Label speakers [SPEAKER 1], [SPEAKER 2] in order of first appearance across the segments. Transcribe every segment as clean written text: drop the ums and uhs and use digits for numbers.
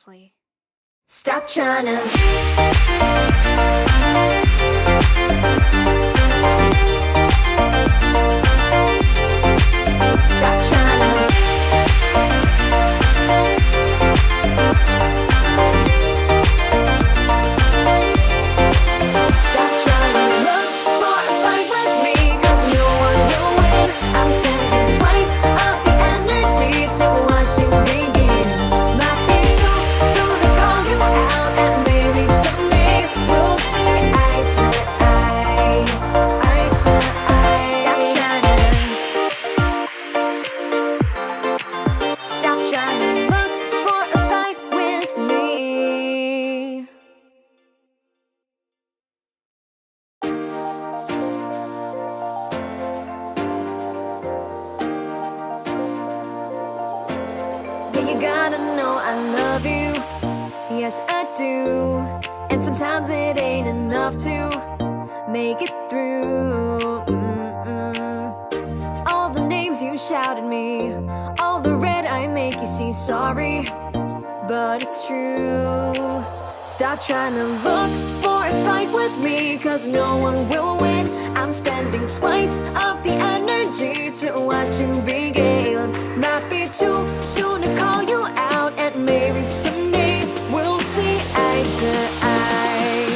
[SPEAKER 1] Stop trying to Stop trying to Stop trying to look for a fight with me, 'cause no one will win. I'm spending twice of the energy to watch you begin. Might be too soon to call you out, and maybe someday we'll see eye to eye, eye to eye. Stop trying to Stop trying to look for a fight with me. Yeah, you gotta know I love you. Yes, I do. And sometimes it ain't enough to make it through. All the names you shout at me, all the red I make you see. Sorry, but it's true. Stop trying to look for a fight with me, 'cause no one will win. I'm spending twice of the energy to watch you begin. Might be too soon to call you out, and maybe someday we'll see eye to eye,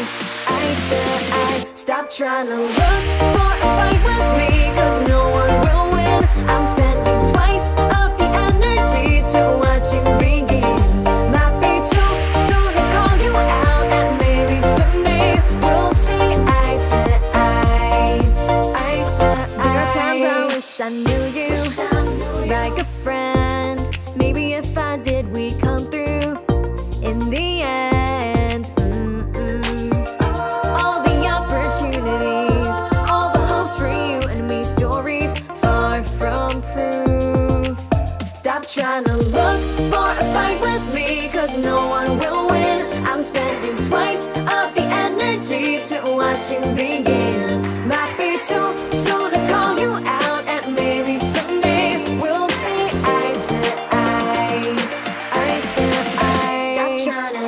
[SPEAKER 1] eye to eye. Stop trying to look for a fight with me, 'cause no one will win. I'm spending twice of the energy to watch you begin. Might be too soon to call you out, and maybe someday we'll see eye to eye, eye to eye. There are times I wish I knew you like a friend. Maybe if I did, we'd come through in the end. All the opportunities, all the hopes for you and me, stories far from proof. Stop trying to look for a fight with me, 'cause no one will win. I'm spending twice of the energy to watch you begin. Might be too soon to call you out, and maybe someday we'll see eye to eye, eye to eye. Stop trying to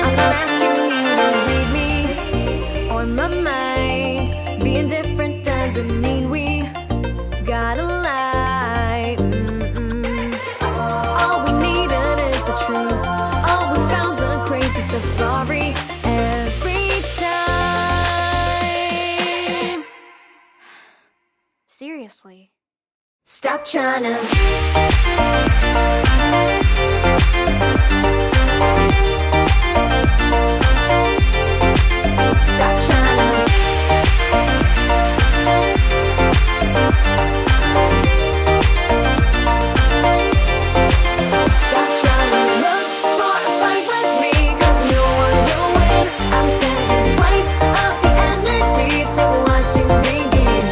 [SPEAKER 1] I'm not asking you to read me or my mind. Being different doesn't mean we gotta lie. All we needed is the truth. All we found's a crazy safari every time. Seriously. Stop trying to Stop trying to Stop trying to look for a fight with me, 'cause no one will win. I'm spending twice of the energy to watch you begin.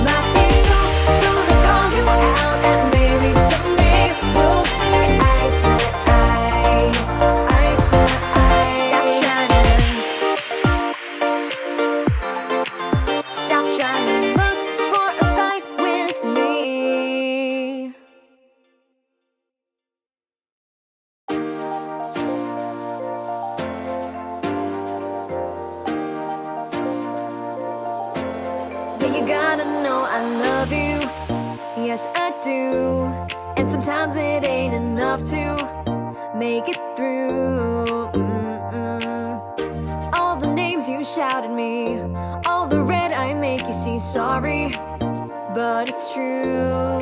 [SPEAKER 1] Might be too soon to call you out, and maybe someday we'll see eye to eye, eye to eye. Stop trying to Stop trying to look for a fight with me. Yeah, you gotta know I love you. Yes, I do. And sometimes it ain't enough to make it through. All the names you shout at me, all the red I make you see. Sorry, but it's true.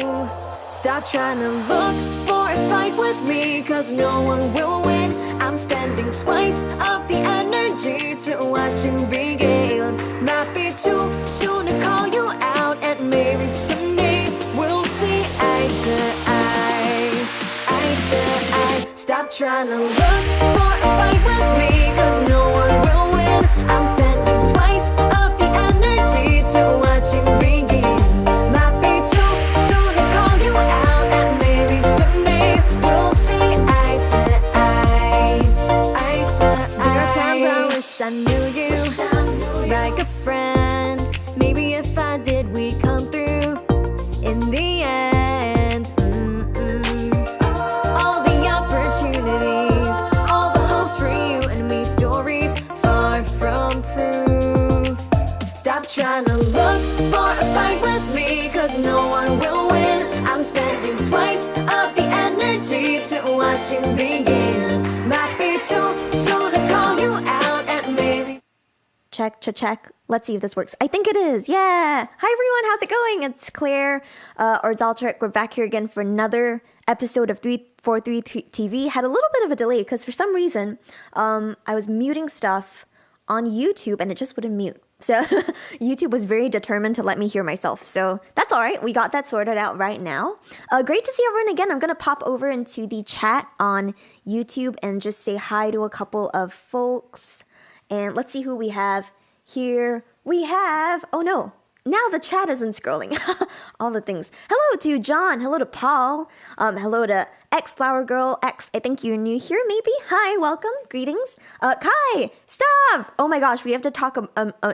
[SPEAKER 1] Stop trying to look for a fight with me, 'cause no one will win. I'm spending twice of the energy to watch you begin. Might be too soon to call you out, and maybe someday we'll see eye to eye, eye to eye. Stop trying to look for a fight with me, 'cause no one will win. I'm spending twice of the energy to watch you begin. Might be too soon to call you out, and maybe someday we'll see eye to I knew you like a friend. Maybe if I did, we'd come through in the end. All the opportunities, all the hopes for you and me, stories far from proof. Stop trying to look for a fight with me, cause no one will win. I'm spending twice of the energy to watch you begin. Might be too soon to call you out and maybe... Check. Let's see if this works. I think it is. Yeah. Hi, everyone. How's it going? It's Claire or dolltr. We're back here again for another episode of 343 TV. Had a little bit of a delay because for some reason I was muting stuff on YouTube and it just wouldn't mute. So YouTube was very determined to let me hear myself. So that's all right. We got that sorted out right now. Great to see everyone again. I'm going to pop over into the chat on YouTube and just say hi to a couple of folks. And let's see who we have here. We have, oh no, now the chat isn't scrolling. All the things. Hello to John. Hello to Paul. Hello to X Flower Girl. X, I think you're new here maybe. Hi, welcome. Greetings. Kai, Stav. Oh my gosh, we have to talk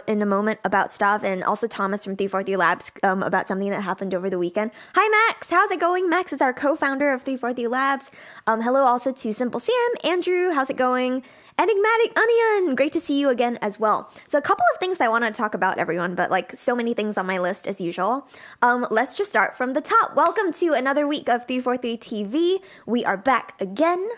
[SPEAKER 1] in a moment about Stav and also Thomas from 343 Labs about something that happened over the weekend. Hi, Max. How's it going? Max is our co-founder of 343 Labs. Hello also to Simple Sam. Andrew, how's it going? Enigmatic Onion, great to see you again as well. So a couple of things I want to talk about, everyone, but like so many things on my list as usual. Let's just start from the top. Welcome to another week of 343 TV. We are back again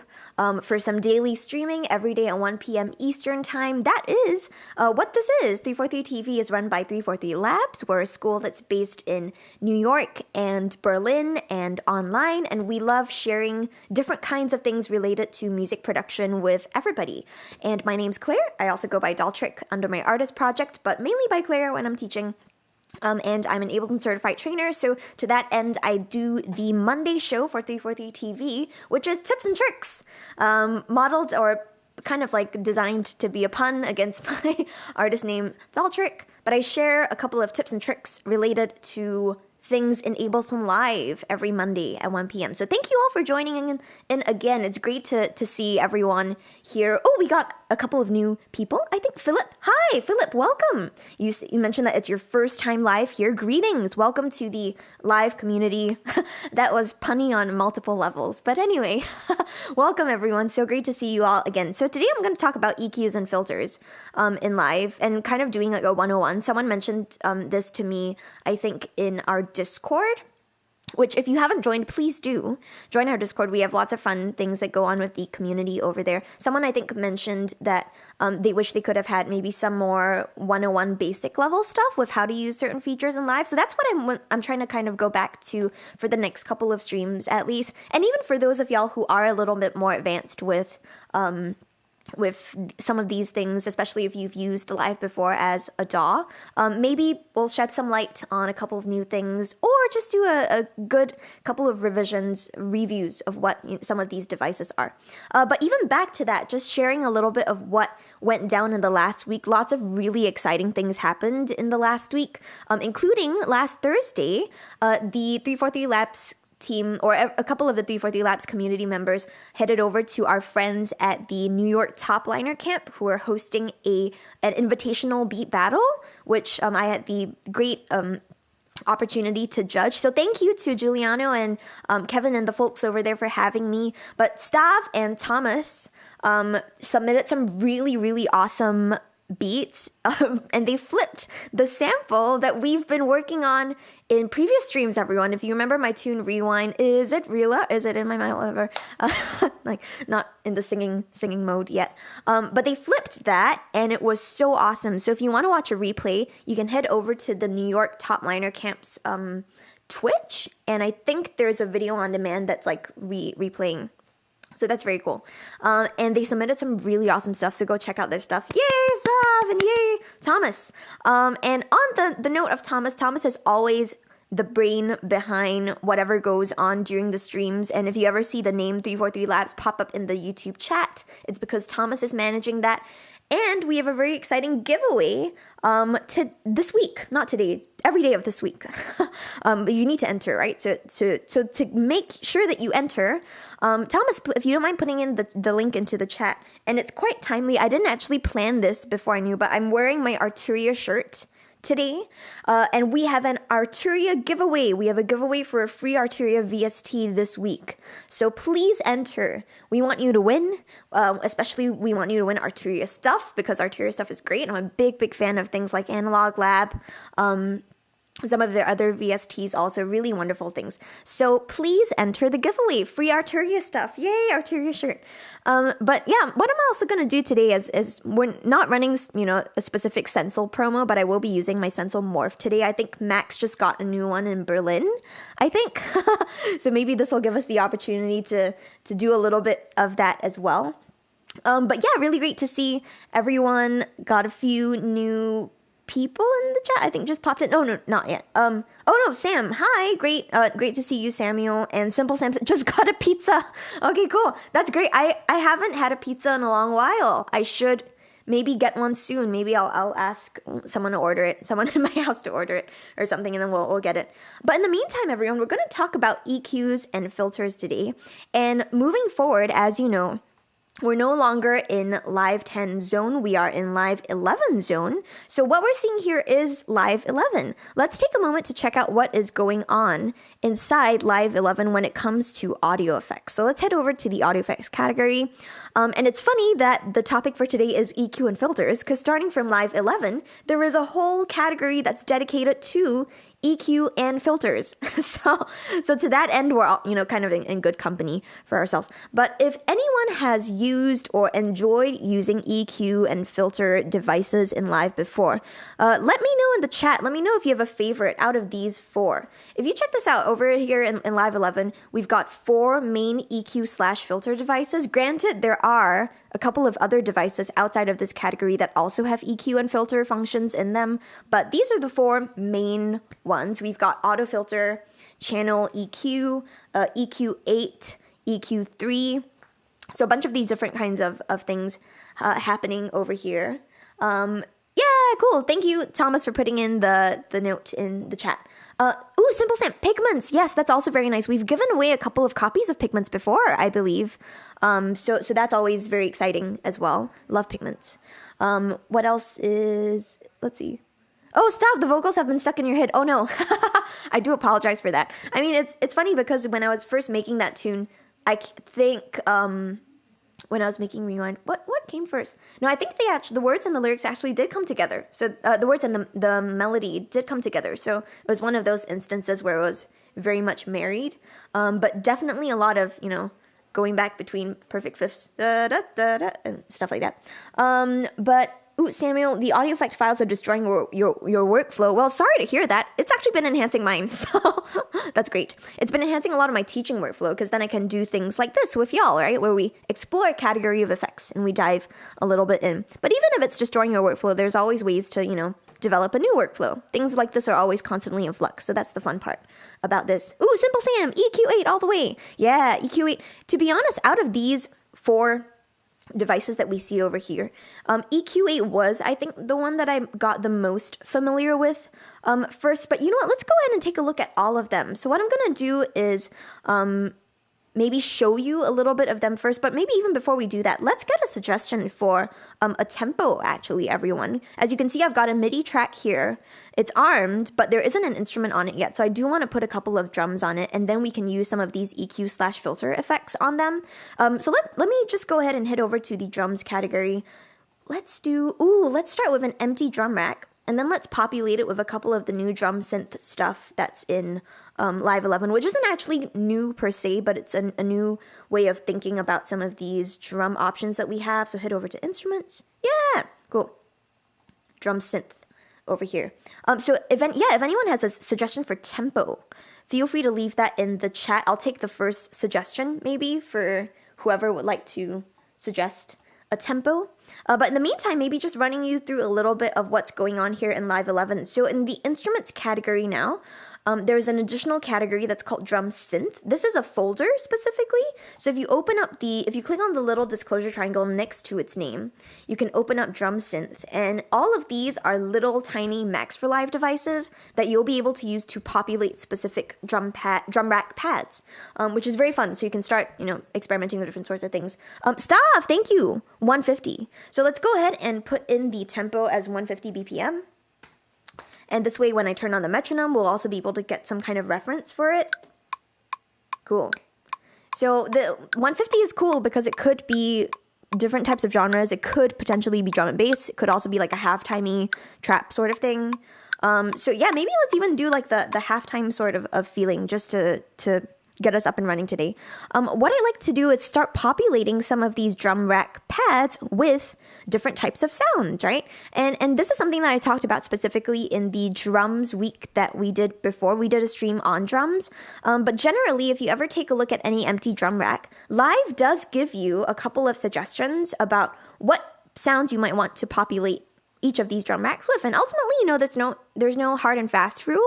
[SPEAKER 1] for some daily streaming every day at 1 p.m. Eastern Time. That is what this is. 343 TV is run by 343 Labs. We're a school that's based in New York and Berlin and online, and we love sharing different kinds of things related to music production with everybody. And my name's Claire. I also go by dolltr under my artist project, but mainly by Claire when I'm teaching. And I'm an Ableton Certified Trainer, so to that end, I do the Monday show for 343 TV, which is tips and tricks, modeled or kind of like designed to be a pun against my artist name, dolltr, but I share a couple of tips and tricks related to things in Ableton Live every Monday at 1 p.m. So thank you all for joining in again. It's great to see everyone here. Oh, we got a couple of new people. I think Philip. Hi, Philip. Welcome. You mentioned that it's your first time live here. Greetings. Welcome to the live community. That was punny on multiple levels. But anyway, welcome everyone. So great to see you all again. So today I'm going to talk about EQs and filters in live and kind of doing like a 101. Someone mentioned this to me, I think, in our Discord, which if you haven't joined, please do join our Discord. We have lots of fun things that go on with the community over there. Someone I think mentioned that they wish they could have had maybe some more 101 basic level stuff with how to use certain features in live. So that's what I'm trying to kind of go back to for the next couple of streams at least. And even for those of y'all who are a little bit more advanced with some of these things, especially if you've used Live before as a DAW, maybe we'll shed some light on a couple of new things or just do a good couple of reviews of what some of these devices are. But even back to that, just sharing a little bit of what went down in the last week. Lots of really exciting things happened in the last week, including last Thursday, the 343 Labs team or a couple of the 343 Labs community members headed over to our friends at the New York Top Liner Camp who are hosting an invitational beat battle, which I had the great opportunity to judge. So thank you to Giuliano and Kevin and the folks over there for having me. But Stav and Thomas submitted some really, really awesome beats and they flipped the sample that we've been working on in previous streams, everyone. If you remember my tune Rewind, is it Rila? Is it in my mind? Whatever. Like not in the singing mode yet. But they flipped that and it was so awesome. So if you want to watch a replay, you can head over to the New York Top Liner Camp's Twitch. And I think there's a video on demand that's like replaying. So that's very cool. And they submitted some really awesome stuff. So go check out their stuff. Yay, Sav, and yay, Thomas. And on the note of Thomas has always
[SPEAKER 2] the brain behind whatever goes on during the streams. And if you ever see the name 343 Labs pop up in the YouTube chat, it's because Thomas is managing that. And we have a very exciting giveaway to this week, not today, every day of this week. But you need to enter, right? So to make sure that you enter, Thomas, if you don't mind putting in the link into the chat, and it's quite timely. I didn't actually plan this before I knew, but I'm wearing my Arturia shirt today, and we have an Arturia giveaway. We have a giveaway for a free Arturia VST this week. So please enter. We want you to win, especially we want you to win Arturia stuff, because Arturia stuff is great. I'm a big fan of things like Analog Lab. Some of their other VSTs also really wonderful things. So please enter the giveaway. Free Arturia stuff. Yay, Arturia shirt. But yeah, what I'm also going to do today is we're not running, a specific Stencil promo, but I will be using my Stencil Morph today. I think Max just got a new one in Berlin, I think. So maybe this will give us the opportunity to do a little bit of that as well. But yeah, really great to see everyone. Got a few new people in the chat, I think, just popped in. No, not yet. Oh no, Sam, hi, great to see you, Samuel. And Simple Sam just got a pizza. Okay, cool, that's great. I haven't had a pizza in a long while. I should maybe get one soon. Maybe I'll ask someone to order it, someone in my house to order it or something, and then we'll get it. But in the meantime, everyone, we're going to talk about EQs and filters today. And moving forward, as you know, we're no longer in Live 10 zone, we are in Live 11 zone. So what we're seeing here is Live 11. Let's take a moment to check out what is going on inside Live 11 when it comes to audio effects. So let's head over to the audio effects category. And it's funny that the topic for today is EQ and filters, because starting from Live 11, there is a whole category that's dedicated to EQ and filters. So to that end, we're all, kind of in good company for ourselves. But if anyone has used or enjoyed using EQ and filter devices in Live before, let me know in the chat. Let me know if you have a favorite out of these 4. If you check this out over here in Live 11, we've got 4 main EQ/filter devices. Granted, there are a couple of other devices outside of this category that also have EQ and filter functions in them, but these are the 4 main ones. We've got auto filter, channel EQ, EQ8, EQ3. So a bunch of these different kinds of things happening over here. Yeah, cool. Thank you, Thomas, for putting in the note in the chat. Simple Sam, Pigments. Yes, that's also very nice. We've given away a couple of copies of Pigments before, I believe. So that's always very exciting as well. Love Pigments. What else is, let's see. Oh, stop, the vocals have been stuck in your head. Oh no. I do apologize for that. I mean, it's funny because when I was first making that tune, I think when I was making Rewind, what came first? No, I think the words and the lyrics actually did come together. So the words and the melody did come together. So it was one of those instances where it was very much married. But definitely a lot of, going back between perfect fifths, and stuff like that. But Samuel, the audio effect files are destroying your workflow. Well, sorry to hear that. It's actually been enhancing mine, so that's great. It's been enhancing a lot of my teaching workflow, because then I can do things like this with y'all, right? Where we explore a category of effects and we dive a little bit in. But even if it's destroying your workflow, there's always ways to, develop a new workflow. Things like this are always constantly in flux, so that's the fun part about this. Simple Sam, EQ8 all the way. Yeah, EQ8. To be honest, out of these 4 devices that we see over here, EQ8 was, I think, the one that I got the most familiar with first. But you know what? Let's go ahead and take a look at all of them. So what I'm going to do is maybe show you a little bit of them first, but maybe even before we do that, let's get a suggestion for a tempo, actually, everyone. As you can see, I've got a MIDI track here. It's armed, but there isn't an instrument on it yet, so I do want to put a couple of drums on it, and then we can use some of these EQ/filter effects on them. So let me just go ahead and head over to the drums category. Let's start with an empty drum rack. And then let's populate it with a couple of the new drum synth stuff that's in Live 11, which isn't actually new per se, but it's a new way of thinking about some of these drum options that we have. So head over to instruments. Yeah, cool. Drum synth over here. So if anyone has a suggestion for tempo, feel free to leave that in the chat. I'll take the first suggestion maybe for whoever would like to suggest a tempo. But in the meantime, maybe just running you through a little bit of what's going on here in Live 11. So in the instruments category now, there's an additional category that's called Drum Synth. This is a folder specifically. So if you click on the little disclosure triangle next to its name, you can open up Drum Synth. And all of these are little tiny Max for Live devices that you'll be able to use to populate specific drum rack pads, which is very fun. So you can start, experimenting with different sorts of things. Staff, thank you. 150. So let's go ahead and put in the tempo as 150 BPM. And this way, when I turn on the metronome, we'll also be able to get some kind of reference for it. Cool. So the 150 is cool because it could be different types of genres. It could potentially be drum and bass. It could also be like a half-timey trap sort of thing. So yeah, maybe let's even do like the halftime sort of feeling just to get us up and running today. What I like to do is start populating some of these drum rack pads with different types of sounds, right? And this is something that I talked about specifically in the drums week that we did before. We did a stream on drums. But generally, if you ever take a look at any empty drum rack, Live does give you a couple of suggestions about what sounds you might want to populate each of these drum racks with. And ultimately, there's no hard and fast rule,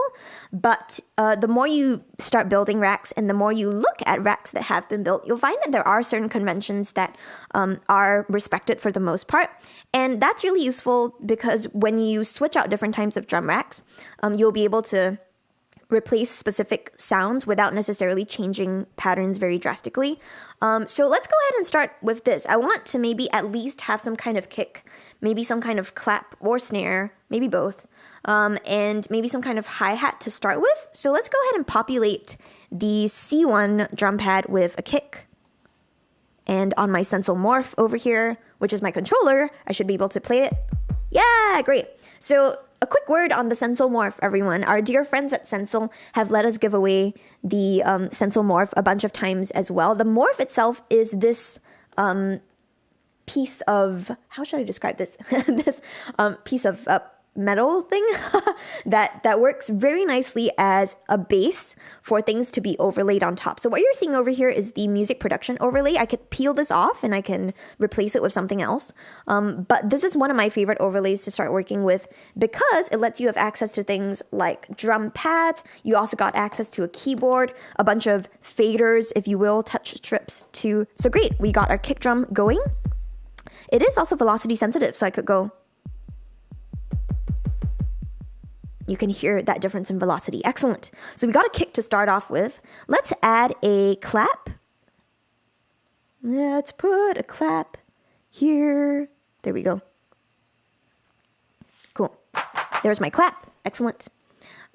[SPEAKER 2] but the more you start building racks and the more you look at racks that have been built, you'll find that there are certain conventions that are respected for the most part. And that's really useful because when you switch out different types of drum racks, you'll be able to replace specific sounds without necessarily changing patterns very drastically. So let's go ahead and start with this. I want to maybe at least have some kind of kick, maybe some kind of clap or snare, maybe both, and maybe some kind of hi-hat to start with. So let's go ahead and populate the C1 drum pad with a kick. And on my Sensel Morph over here, which is my controller, I should be able to play it. Yeah, great. So a quick word on the Sensel Morph, everyone. Our dear friends at Sensel have let us give away the Sensel Morph a bunch of times as well. The Morph itself is this piece of, how should I describe this? This piece of metal thing that works very nicely as a base for things to be overlaid on top. So what you're seeing over here is the music production overlay. I could peel this off and I can replace it with something else. But this is one of my favorite overlays to start working with because it lets you have access to things like drum pads. You also got access to a keyboard, a bunch of faders, if you will, touch strips too. So great, we got our kick drum going. It is also velocity sensitive, so I could go. You can hear that difference in velocity. Excellent. So we got a kick to start off with. Let's add a clap. Let's put a clap here. There we go. Cool. There's my clap. Excellent.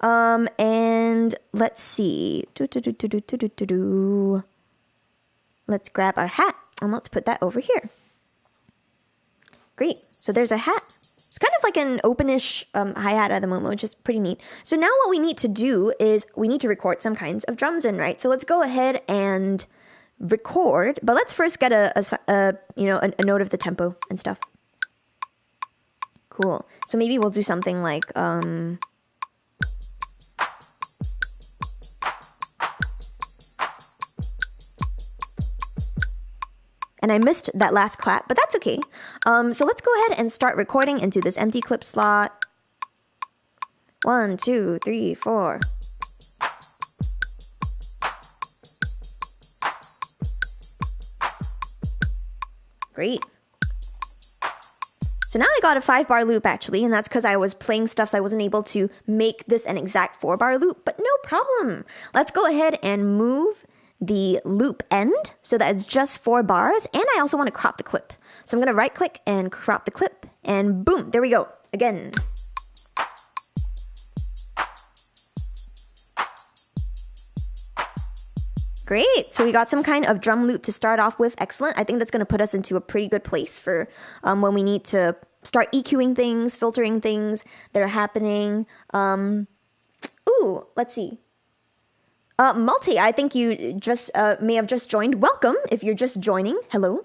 [SPEAKER 2] And let's see. Let's grab our hat and let's put that over here. Great. So there's a hat. It's kind of like an openish hi-hat at the moment, which is pretty neat. So now what we need to do is we need to record some kinds of drums in, right? So let's go ahead and record, but let's first get a note of the tempo and stuff. Cool. So maybe we'll do something like and I missed that last clap, but that's okay. So let's go ahead and start recording into this empty clip slot. 1, 2, 3, 4. Great. So now I got a 5-bar loop actually, and that's because I was playing stuff so I wasn't able to make this an exact 4-bar loop, but no problem. Let's go ahead and move the loop end so that it's just 4 bars, and I also want to crop the clip. So I'm going to right click and crop the clip, and boom, there we go. Again. Great, so we got some kind of drum loop to start off with. Excellent. I think that's going to put us into a pretty good place for when we need to start EQing things, filtering things that are happening. Let's see. Multi, I think you just may have just joined. Welcome if you're just joining. Hello.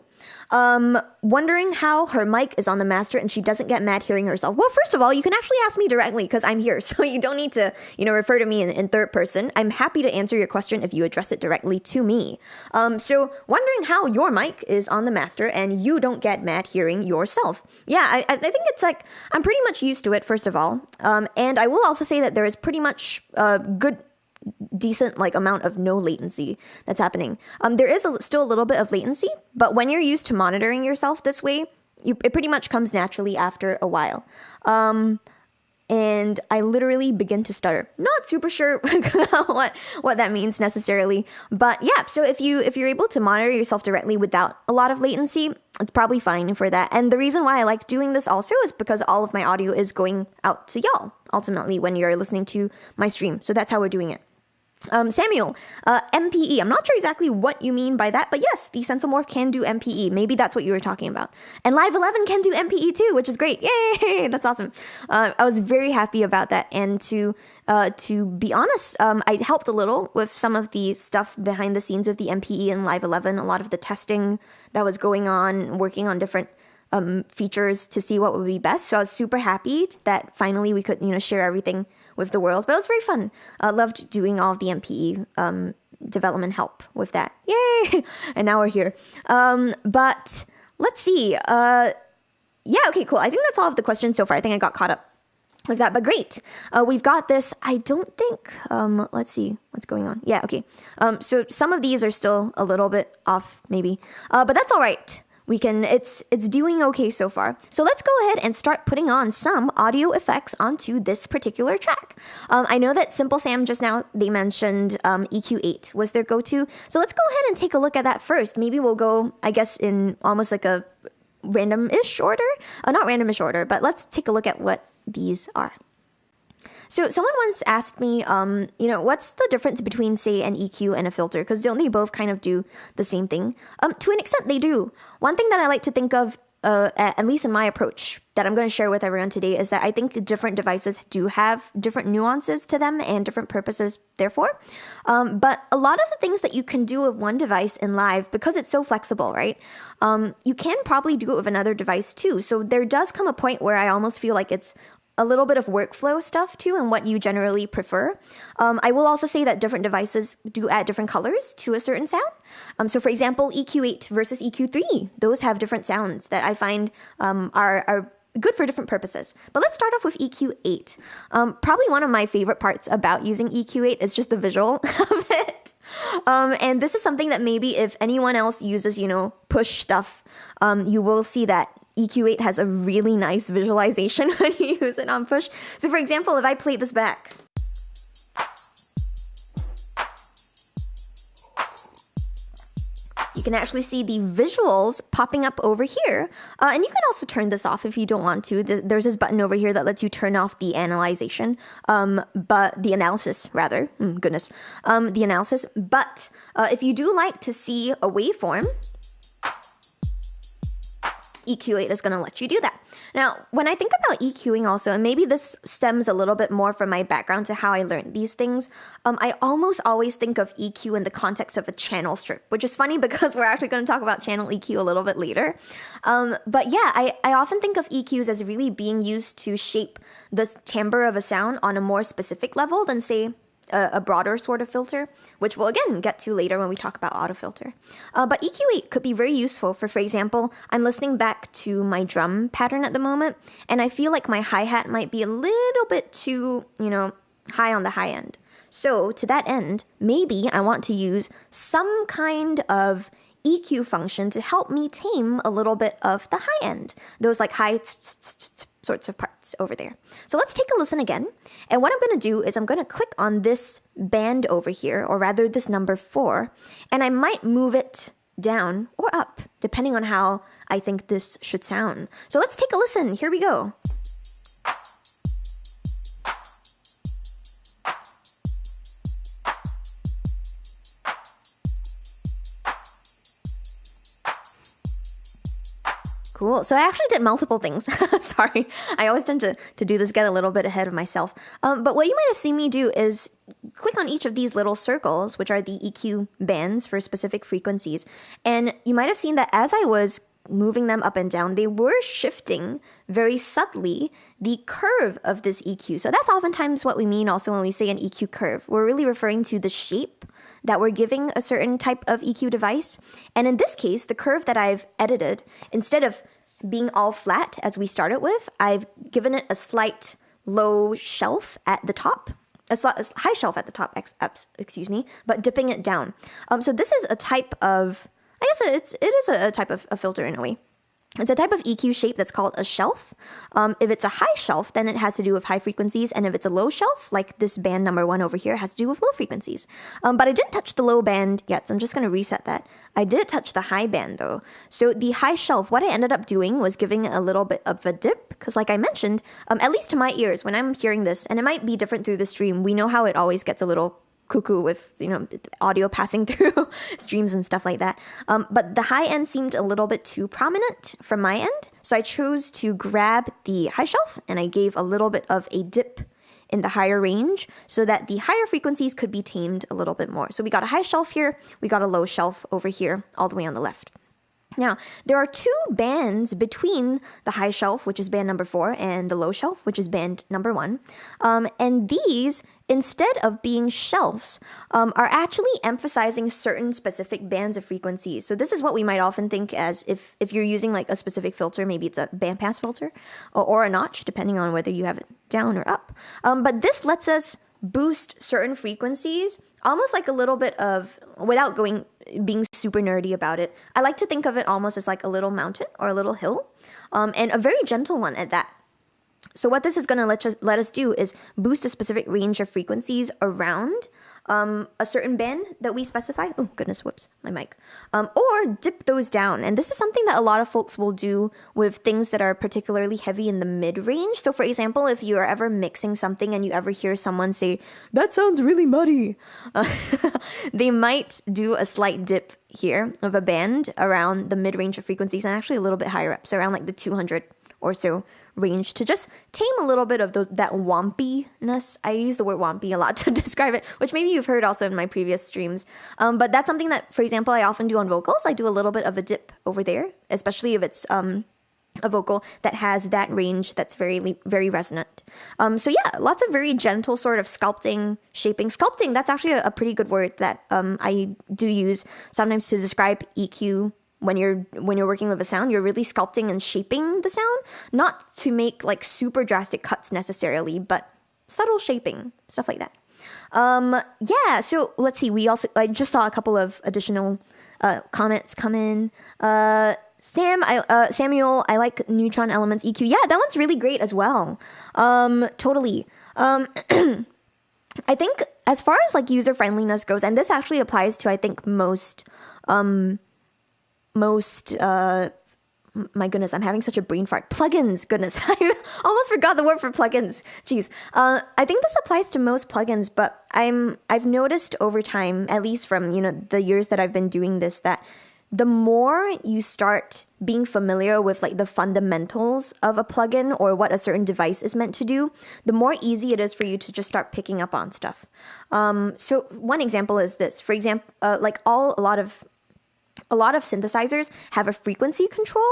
[SPEAKER 2] Wondering how her mic is on the master and she doesn't get mad hearing herself. Well, first of all, you can actually ask me directly because I'm here. So you don't need to, refer to me in third person. I'm happy to answer your question if you address it directly to me. So wondering how your mic is on the master and you don't get mad hearing yourself. Yeah, I think it's I'm pretty much used to it, first of all. And I will also say that there is pretty much good decent like amount of no latency that's happening. There is still a little bit of latency, but when you're used to monitoring yourself this way, it pretty much comes naturally after a while. And I literally begin to stutter. Not super sure what that means necessarily, but yeah. So if you're able to monitor yourself directly without a lot of latency, it's probably fine for that. And the reason why I like doing this also is because all of my audio is going out to y'all ultimately when you're listening to my stream. So that's how we're doing it. Samuel, MPE. I'm not sure exactly what you mean by that, but yes, the Sensomorph can do MPE. Maybe that's what you were talking about. And Live 11 can do MPE too, which is great. Yay! That's awesome. I was very happy about that. And to be honest, I helped a little with some of the stuff behind the scenes with the MPE and Live 11. A lot of the testing that was going on, working on different features to see what would be best. So I was super happy that finally we could, share everything with the world, but it was very fun. I loved doing all of the MPE development help with that. Yay! And now we're here. But let's see. Yeah, okay, cool. I think that's all of the questions so far. I think I got caught up with that, but great. We've got this. I don't think, let's see what's going on. Yeah, okay. So some of these are still a little bit off maybe, but that's all right. It's doing okay so far. So let's go ahead and start putting on some audio effects onto this particular track. I know that Simple Sam just now, they mentioned EQ8 was their go-to. So let's go ahead and take a look at that first. Maybe we'll go, I guess, in almost like a random-ish order. Not random-ish order, but let's take a look at what these are. So someone once asked me, what's the difference between, say, an EQ and a filter? Because don't they both kind of do the same thing? To an extent, they do. One thing that I like to think of, at least in my approach, that I'm going to share with everyone today is that I think different devices do have different nuances to them and different purposes, therefore. But a lot of the things that you can do with one device in Live, because it's so flexible, right? You can probably do it with another device too. So there does come a point where I almost feel like it's a little bit of workflow stuff too, and what you generally prefer. I will also say that different devices do add different colors to a certain sound. So for example, EQ8 versus EQ3, those have different sounds that I find are good for different purposes. But let's start off with EQ8. Probably one of my favorite parts about using EQ8 is just the visual of it. And this is something that maybe if anyone else uses, push stuff, you will see that EQ8 has a really nice visualization when you use it on push. So for example, if I play this back, you can actually see the visuals popping up over here. And you can also turn this off if you don't want to. There's this button over here that lets you turn off the analyzation, but the analysis rather, the analysis. But if you do like to see a waveform, EQ8 is going to let you do that. Now, when I think about EQing also, and maybe this stems a little bit more from my background to how I learned these things, I almost always think of EQ in the context of a channel strip, which is funny because we're actually going to talk about channel EQ a little bit later. But yeah, I often think of EQs as really being used to shape the timbre of a sound on a more specific level than, say, a broader sort of filter, which we'll again get to later when we talk about autofilter. But EQ8 could be very useful for example, I'm listening back to my drum pattern at the moment, and I feel like my hi-hat might be a little bit too, high on the high end. So to that end, maybe I want to use some kind of EQ function to help me tame a little bit of the high end, those like high sorts of parts over there. So let's take a listen again. And what I'm going to do is I'm going to click on this band over here, or rather this number 4, and I might move it down or up, depending on how I think this should sound. So let's take a listen. Here we go. Cool. So I actually did multiple things. Sorry. I always tend to do this, get a little bit ahead of myself. But what you might have seen me do is click on each of these little circles, which are the EQ bands for specific frequencies. And you might have seen that as I was moving them up and down, they were shifting very subtly the curve of this EQ. So that's oftentimes what we mean also when we say an EQ curve. We're really referring to the shape that we're giving a certain type of EQ device. And in this case, the curve that I've edited, instead of being all flat as we started with, I've given it a slight low shelf at the top. a high shelf at the top, excuse me, but dipping it down. So this is a type of, I guess it is a type of a filter in a way. It's a type of EQ shape that's called a shelf. If it's a high shelf, then it has to do with high frequencies. And if it's a low shelf, like this band number 1 over here, it has to do with low frequencies. But I didn't touch the low band yet, so I'm just going to reset that. I did touch the high band though. So the high shelf, what I ended up doing was giving it a little bit of a dip, because like I mentioned, at least to my ears, when I'm hearing this, and it might be different through the stream, we know how it always gets a little cuckoo with, audio passing through streams and stuff like that. But the high end seemed a little bit too prominent from my end. So I chose to grab the high shelf and I gave a little bit of a dip in the higher range so that the higher frequencies could be tamed a little bit more. So we got a high shelf here, we got a low shelf over here, all the way on the left. Now, there are 2 bands between the high shelf, which is band number 4, and the low shelf, which is band number 1. And these, instead of being shelves, are actually emphasizing certain specific bands of frequencies. So this is what we might often think as if you're using like a specific filter, maybe it's a bandpass filter or a notch, depending on whether you have it down or up. But this lets us boost certain frequencies, almost like a little bit of, without being super nerdy about it, I like to think of it almost as like a little mountain or a little hill, and a very gentle one at that. So what this is going to let us do is boost a specific range of frequencies around a certain band that we specify. Oh, goodness, whoops, my mic. Or dip those down. And this is something that a lot of folks will do with things that are particularly heavy in the mid-range. So for example, if you are ever mixing something and you ever hear someone say, "That sounds really muddy," they might do a slight dip here of a band around the mid-range of frequencies and actually a little bit higher up. So around like the 200 or so range to just tame a little bit of that wompiness. I use the word wompy a lot to describe it, which maybe you've heard also in my previous streams. But that's something that, for example, I often do on vocals. I do a little bit of a dip over there, especially if it's a vocal that has that range that's very, very resonant. So yeah, lots of very gentle sort of sculpting, shaping. Sculpting, that's actually a pretty good word that I do use sometimes to describe EQ. When you're working with a sound, you're really sculpting and shaping the sound, not to make like super drastic cuts necessarily, but subtle shaping, stuff like that. Yeah, so let's see. I just saw a couple of additional comments come in. Samuel, I like Neutron Elements EQ. Yeah, that one's really great as well. Totally. I think as far as like user friendliness goes, and this actually applies to I think most my goodness, I'm having such a brain fart. Plugins, goodness, I almost forgot the word for plugins. Jeez, I think this applies to most plugins, but I've noticed over time, at least from the years that I've been doing this, that the more you start being familiar with like the fundamentals of a plugin or what a certain device is meant to do, the more easy it is for you to just start picking up on stuff. So one example is this. For example, like a lot of synthesizers have a frequency control.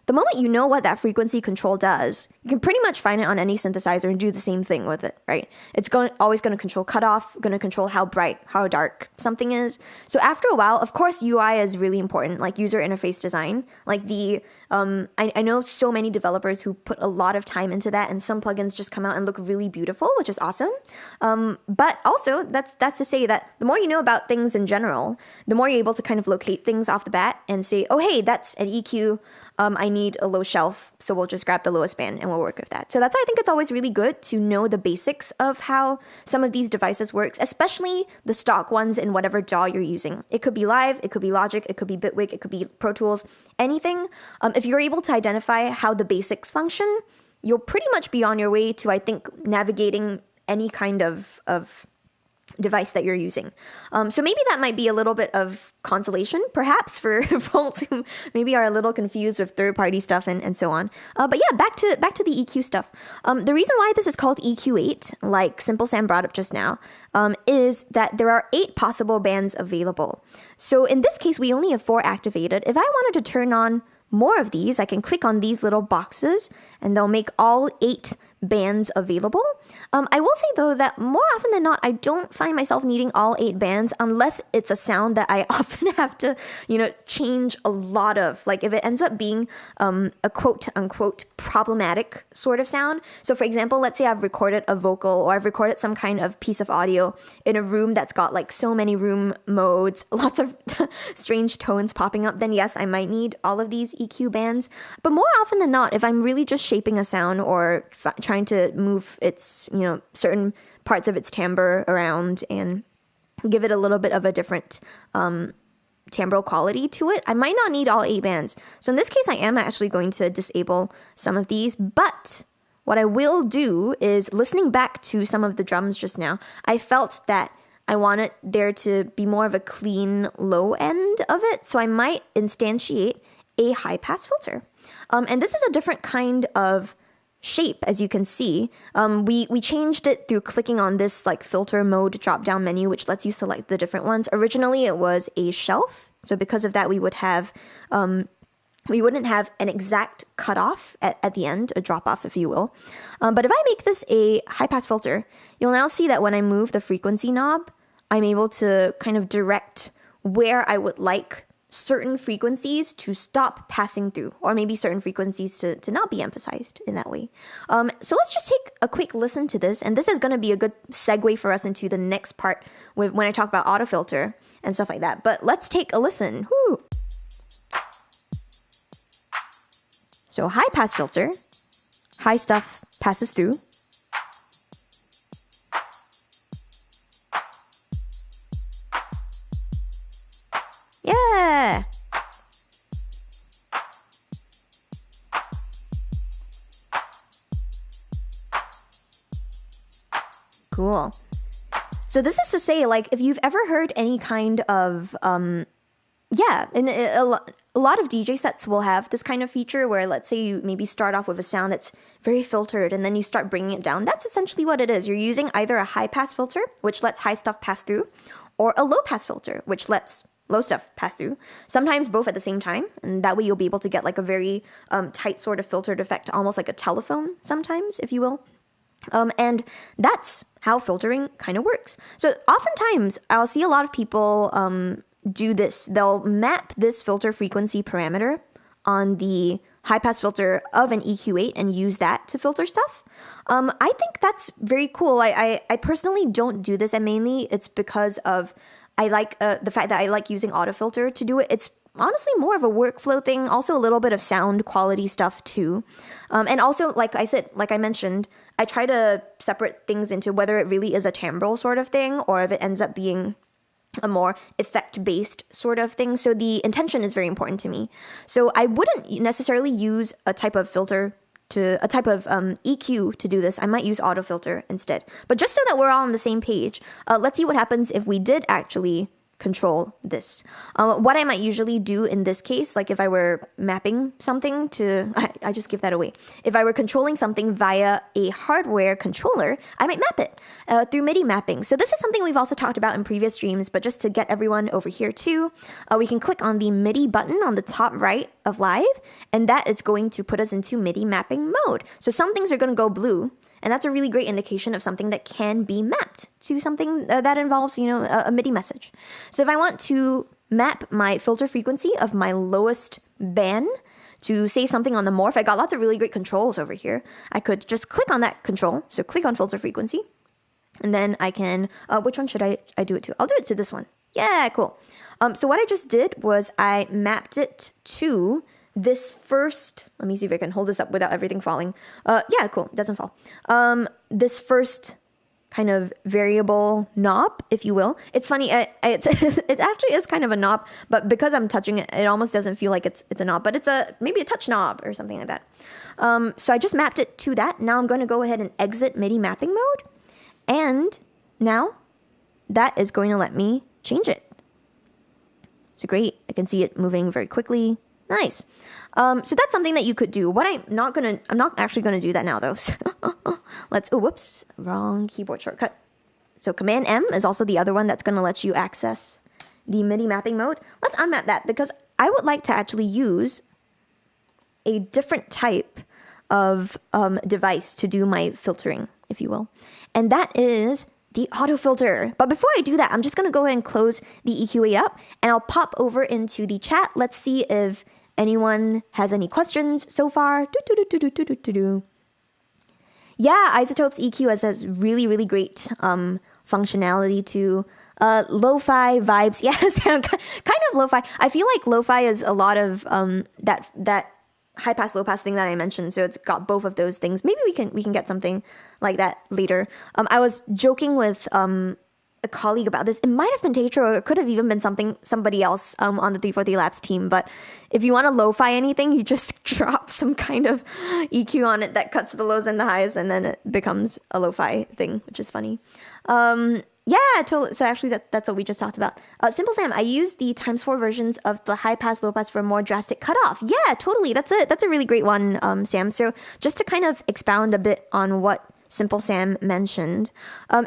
[SPEAKER 2] The moment you know what that frequency control does, you can pretty much find it on any synthesizer and do the same thing with it, right? It's always going to control cutoff, going to control how bright, how dark something is. So after a while, of course, UI is really important, like user interface design. Like I know so many developers who put a lot of time into that, and some plugins just come out and look really beautiful, which is awesome. But also, that's to say that the more you know about things in general, the more you're able to kind of locate things off the bat and say, oh, hey, that's an EQ. I need a low shelf, so we'll just grab the lowest band and we'll work with that. So that's why I think it's always really good to know the basics of how some of these devices works, especially the stock ones in whatever DAW you're using. It could be Live, it could be Logic, it could be Bitwig, it could be Pro Tools, anything. If you're able to identify how the basics function, you'll pretty much be on your way to, I think, navigating any kind of device that you're using. So maybe that might be a little bit of consolation, perhaps, for folks who maybe are a little confused with third-party stuff and so on. But yeah, back to the EQ stuff. The reason why this is called EQ8, like Simple Sam brought up just now, is that there are 8 possible bands available. So in this case, we only have 4 activated. If I wanted to turn on more of these, I can click on these little boxes, and they'll make all 8 bands available. I will say though that more often than not, I don't find myself needing all 8 bands unless it's a sound that I often have to, change a lot of. Like if it ends up being a quote unquote problematic sort of sound. So for example, let's say I've recorded a vocal or I've recorded some kind of piece of audio in a room that's got like so many room modes, lots of strange tones popping up, then yes, I might need all of these EQ bands. But more often than not, if I'm really just shaping a sound or trying to move its, certain parts of its timbre around and give it a little bit of a different timbral quality to it, I might not need all 8 bands. So in this case, I am actually going to disable some of these, but what I will do is listening back to some of the drums just now, I felt that I wanted there to be more of a clean low end of it. So I might instantiate a high pass filter. And this is a different kind of shape, as you can see. We changed it through clicking on this like filter mode drop down menu, which lets you select the different ones. Originally it was a shelf. So because of that, we wouldn't have an exact cutoff at the end, a drop off, if you will. But if I make this a high pass filter, you'll now see that when I move the frequency knob, I'm able to kind of direct where I would like certain frequencies to stop passing through, or maybe certain frequencies to not be emphasized in that way. So let's just take a quick listen to this, and this is going to be a good segue for us into the next part when I talk about autofilter and stuff like that. But let's take a listen. Woo! So high pass filter, high stuff passes through. Yeah. Cool. So this is to say, like, if you've ever heard any kind of, and a lot of DJ sets will have this kind of feature where, let's say you maybe start off with a sound that's very filtered and then you start bringing it down. That's essentially what it is. You're using either a high pass filter, which lets high stuff pass through, or a low pass filter, which lets low stuff pass through, sometimes both at the same time, and that way you'll be able to get like a very tight sort of filtered effect, almost like a telephone sometimes, if you will. And that's how filtering kind of works. So oftentimes I'll see a lot of people do this. They'll map this filter frequency parameter on the high pass filter of an EQ8 and use that to filter stuff. I think that's very cool. I personally don't do this, and mainly it's because of I like the fact that I like using autofilter to do it. It's honestly more of a workflow thing, also a little bit of sound quality stuff too. And also, like I mentioned, I try to separate things into whether it really is a timbral sort of thing or if it ends up being a more effect-based sort of thing. So the intention is very important to me. So I wouldn't necessarily use a type of filter EQ to do this. I might use autofilter instead. But just so that we're all on the same page, let's see what happens if we did actually control this. What I might usually do in this case, like if I were mapping something to, I just give that away. If I were controlling something via a hardware controller, I might map it through MIDI mapping. So this is something we've also talked about in previous streams, but just to get everyone over here too, we can click on the MIDI button on the top right of Live, and that is going to put us into MIDI mapping mode. So some things are going to go blue, and that's a really great indication of something that can be mapped to something that involves, a MIDI message. So if I want to map my filter frequency of my lowest band to say something on the morph, I got lots of really great controls over here. I could just click on that control. So click on filter frequency. And then I can, which one should I do it to? I'll do it to this one. Yeah, cool. So what I just did was I mapped it to this first, let me see if I can hold this up without everything falling. Yeah, cool, it doesn't fall. This first kind of variable knob, if you will. It's funny, it actually is kind of a knob, but because I'm touching it, it almost doesn't feel like it's a knob, but it's maybe a touch knob or something like that. So I just mapped it to that. Now I'm going to go ahead and exit MIDI mapping mode. And now that is going to let me change it. So great, I can see it moving very quickly. Nice. So that's something that you could do. I'm not actually going to do that now though. Whoops, wrong keyboard shortcut. So Command M is also the other one that's going to let you access the MIDI mapping mode. Let's unmap that because I would like to actually use a different type of device to do my filtering, if you will. And that is the auto filter. But before I do that, I'm just going to go ahead and close the EQ8 up, and I'll pop over into the chat. Let's see if anyone has any questions so far. Yeah, Isotopes EQ has really, really great functionality to lo-fi vibes. Yes, kind of lo-fi. I feel like lo-fi is a lot of that high pass, low pass thing that I mentioned. So it's got both of those things. Maybe we can get something like that later. I was joking with a colleague about this. It might have been Tetra, or it could have even been somebody else on the 343 Labs team. But if you want to lo-fi anything, you just drop some kind of EQ on it that cuts the lows and the highs, and then it becomes a lo-fi thing, which is funny. Yeah, totally. So actually, that's what we just talked about. Simple Sam, I use the ×4 versions of the high pass, low pass for a more drastic cutoff. Yeah, totally. That's a really great one, Sam. So just to kind of expound a bit on what Simple Sam mentioned,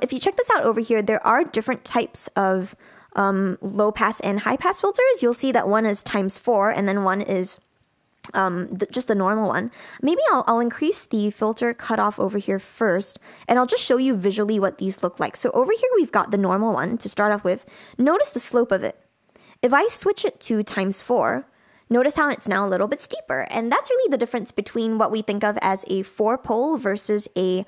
[SPEAKER 2] if you check this out over here, there are different types of low pass and high pass filters. You'll see that one is ×4, and then one is just the normal one. Maybe I'll increase the filter cutoff over here first, and I'll just show you visually what these look like. So over here we've got the normal one to start off with. Notice the slope of it. If I switch it to ×4, notice how it's now a little bit steeper, and that's really the difference between what we think of as a 4-pole versus a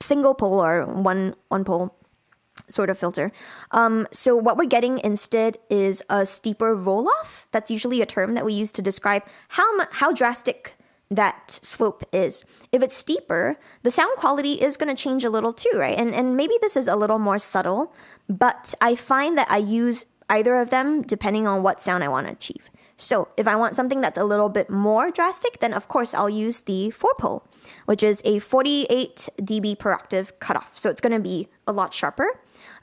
[SPEAKER 2] single pole or one pole sort of filter. So what we're getting instead is a steeper roll-off. That's usually a term that we use to describe how drastic that slope is. If it's steeper, the sound quality is going to change a little too, right? And maybe this is a little more subtle, but I find that I use either of them depending on what sound I want to achieve. So if I want something that's a little bit more drastic, then of course I'll use the 4-pole, which is a 48 dB per octave cutoff. So it's going to be a lot sharper.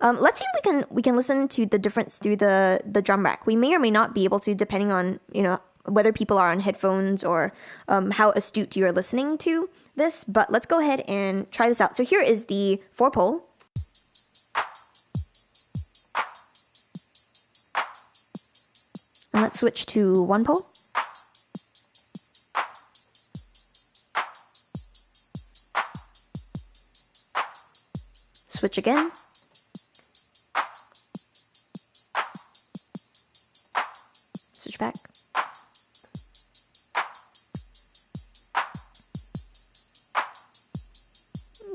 [SPEAKER 2] Let's see if we can listen to the difference through the drum rack. We may or may not be able to, depending on whether people are on headphones or how astute you're listening to this. But let's go ahead and try this out. So here is the 4-pole. And let's switch to 1-pole. Switch again. Switch back.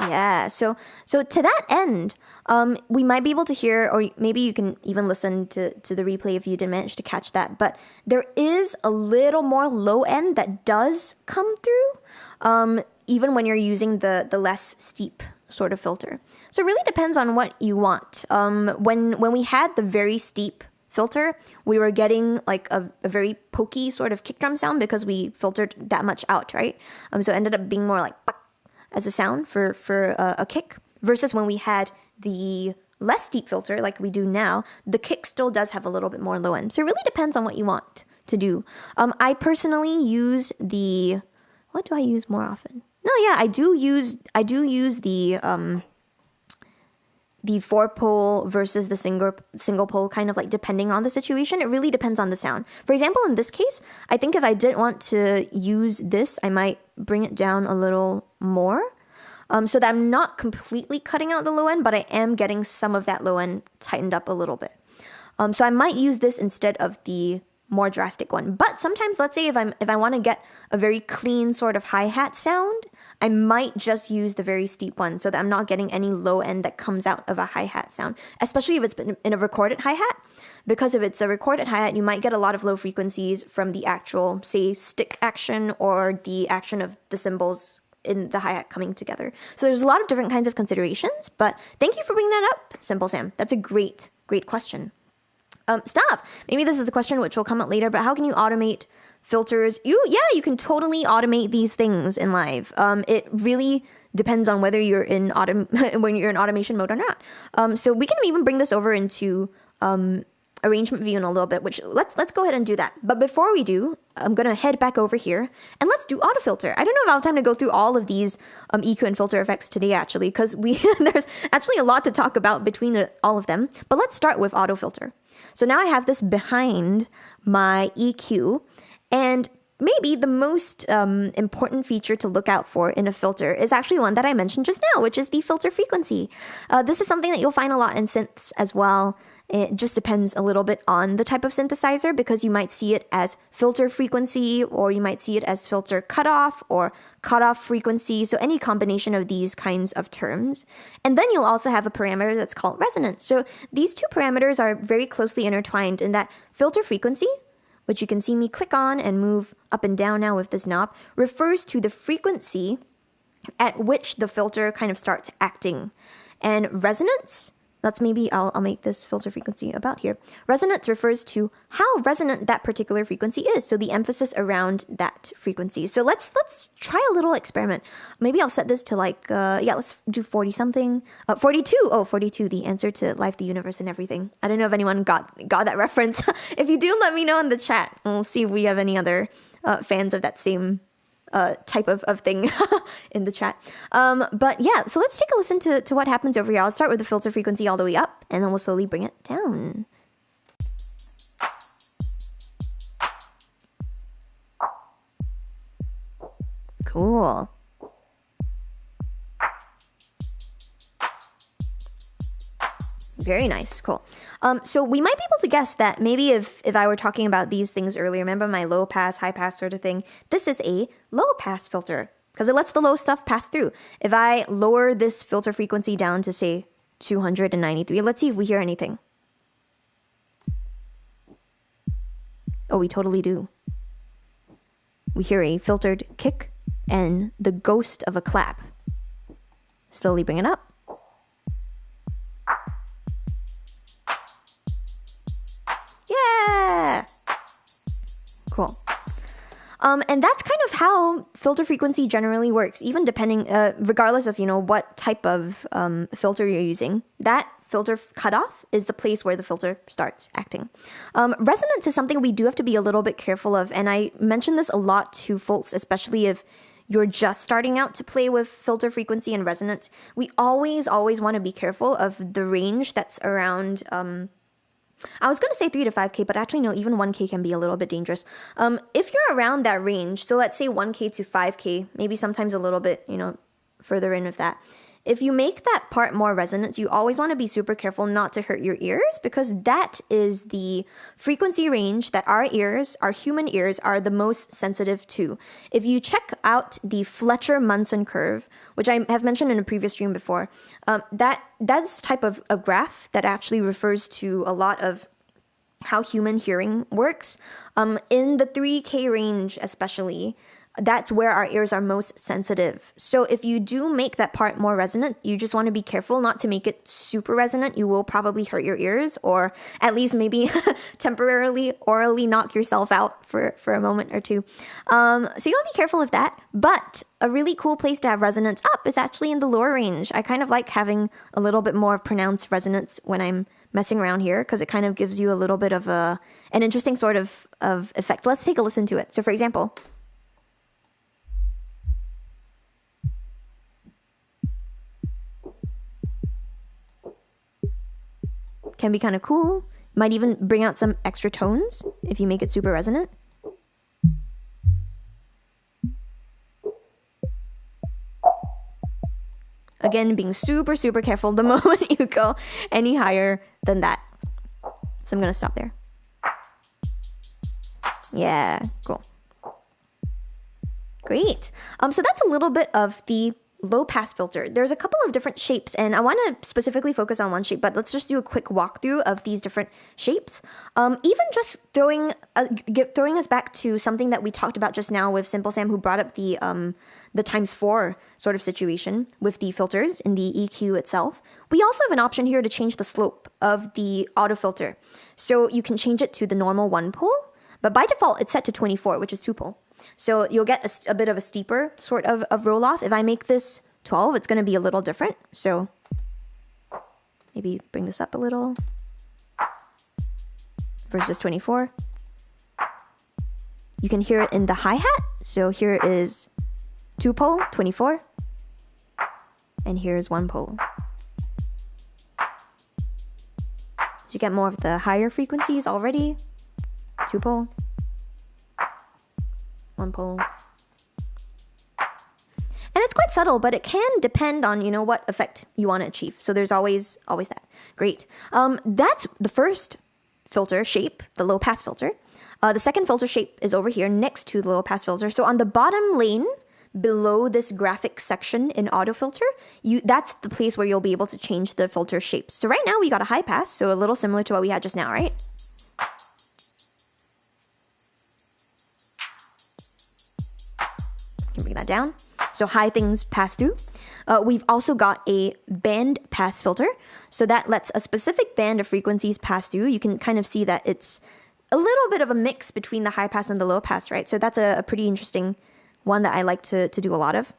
[SPEAKER 2] Yeah, so to that end, we might be able to hear, or maybe you can even listen to the replay if you didn't manage to catch that, but there is a little more low end that does come through, even when you're using the less steep sort of filter. So it really depends on what you want. When we had the very steep filter, we were getting like a very pokey sort of kick drum sound because we filtered that much out, right? So it ended up being more like as a sound for a kick, versus when we had the less steep filter like we do now, the kick still does have a little bit more low end. So it really depends on what you want to do. I personally use what do I use more often? No, yeah, I do use the 4-pole versus the single pole, kind of like depending on the situation. It really depends on the sound. For example, in this case, I think if I didn't want to use this, I might bring it down a little more, so that I'm not completely cutting out the low end, but I am getting some of that low end tightened up a little bit. So I might use this instead of the more drastic one. But sometimes, let's say if I want to get a very clean sort of hi-hat sound, I might just use the very steep one so that I'm not getting any low end that comes out of a hi-hat sound, especially if it's been in a recorded hi-hat. Because if it's a recorded hi-hat, you might get a lot of low frequencies from the actual, say, stick action or the action of the cymbals in the hi-hat coming together. So there's a lot of different kinds of considerations, but thank you for bringing that up, Simple Sam. That's a great question. Stop. Maybe this is a question which will come up later, but how can you automate filters? You can totally automate these things in Live. It really depends on whether you're in when you're in automation mode or not. So we can even bring this over into arrangement view in a little bit, which let's go ahead and do that. But before we do, I'm gonna head back over here and let's do auto filter. I don't know if I'll have time to go through all of these EQ and filter effects today, actually, because there's actually a lot to talk about between all of them. But let's start with auto filter. So now I have this behind my EQ, and maybe the most important feature to look out for in a filter is actually one that I mentioned just now, which is the filter frequency. This is something that you'll find a lot in synths as well. It just depends a little bit on the type of synthesizer, because you might see it as filter frequency, or you might see it as filter cutoff or cutoff frequency. So any combination of these kinds of terms. And then you'll also have a parameter that's called resonance. So these two parameters are very closely intertwined in that filter frequency, which you can see me click on and move up and down now with this knob, refers to the frequency at which the filter kind of starts acting. And resonance, I'll make this filter frequency about here. Resonance refers to how resonant that particular frequency is. So the emphasis around that frequency. So let's try a little experiment. Maybe I'll set this to like, let's do 40 something. 42. Oh, 42, the answer to life, the universe, and everything. I don't know if anyone got that reference. If you do, let me know in the chat. We'll see if we have any other fans of that same type of thing in the chat. But yeah, so let's take a listen to what happens over here. I'll start with the filter frequency all the way up, and then we'll slowly bring it down. Cool. Very nice. Cool. So we might be able to guess that maybe if I were talking about these things earlier, remember my low pass, high pass sort of thing, this is a low pass filter because it lets the low stuff pass through. If I lower this filter frequency down to say 293, let's see if we hear anything. Oh, we totally do. We hear a filtered kick and the ghost of a clap. Slowly bring it up. Yeah! Cool. And that's kind of how filter frequency generally works, even depending, regardless of, what type of filter you're using. That filter cutoff is the place where the filter starts acting. Resonance is something we do have to be a little bit careful of, and I mention this a lot to folks, especially if you're just starting out to play with filter frequency and resonance. We always want to be careful of the range that's around... I was going to say 3 to 5K, but actually no, even 1K can be a little bit dangerous. If you're around that range, so let's say 1K to 5K, maybe sometimes a little bit, further in with that. If you make that part more resonant, you always want to be super careful not to hurt your ears, because that is the frequency range that our human ears, are the most sensitive to. If you check out the Fletcher-Munson curve, which I have mentioned in a previous stream before, that's type of graph that actually refers to a lot of how human hearing works. In the 3K range especially, that's where our ears are most sensitive. So if you do make that part more resonant, you just want to be careful not to make it super resonant. You will probably hurt your ears, or at least maybe temporarily orally knock yourself out for a moment or two. So you want to be careful of that. But a really cool place to have resonance up is actually in the lower range. I kind of like having a little bit more pronounced resonance when I'm messing around here, because it kind of gives you a little bit of an interesting sort of effect. Let's take a listen to it. So for example... can be kind of cool. Might even bring out some extra tones if you make it super resonant. Again, being super careful the moment you go any higher than that. So I'm going to stop there. Yeah, cool. Great. So that's a little bit of the low pass filter. There's a couple of different shapes, and I want to specifically focus on one shape, but let's just do a quick walkthrough of these different shapes. Even just throwing us back to something that we talked about just now with Simple Sam, who brought up the ×4 sort of situation with the filters in the EQ itself. We also have an option here to change the slope of the auto filter. So you can change it to the normal 1-pole, but by default it's set to 24, which is 2-pole. So you'll get a bit of a steeper sort of roll off. If I make this 12, it's going to be a little different. So maybe bring this up a little versus 24. You can hear it in the hi-hat. So here is 2-pole, 24. And here's 1-pole. You get more of the higher frequencies already. 2-pole. one pull. And it's quite subtle, but it can depend on, you know, what effect you want to achieve. So there's always that. Great. That's the first filter shape, the low pass filter. The second filter shape is over here next to the low pass filter. So on the bottom lane, below this graphic section in auto filter, that's the place where you'll be able to change the filter shapes. So right now we got a high pass, so a little similar to what we had just now, right? Can bring that down. So high things pass through. We've also got a band pass filter. So that lets a specific band of frequencies pass through. You can kind of see that it's a little bit of a mix between the high pass and the low pass, right? So that's a pretty interesting one that I like to do a lot of.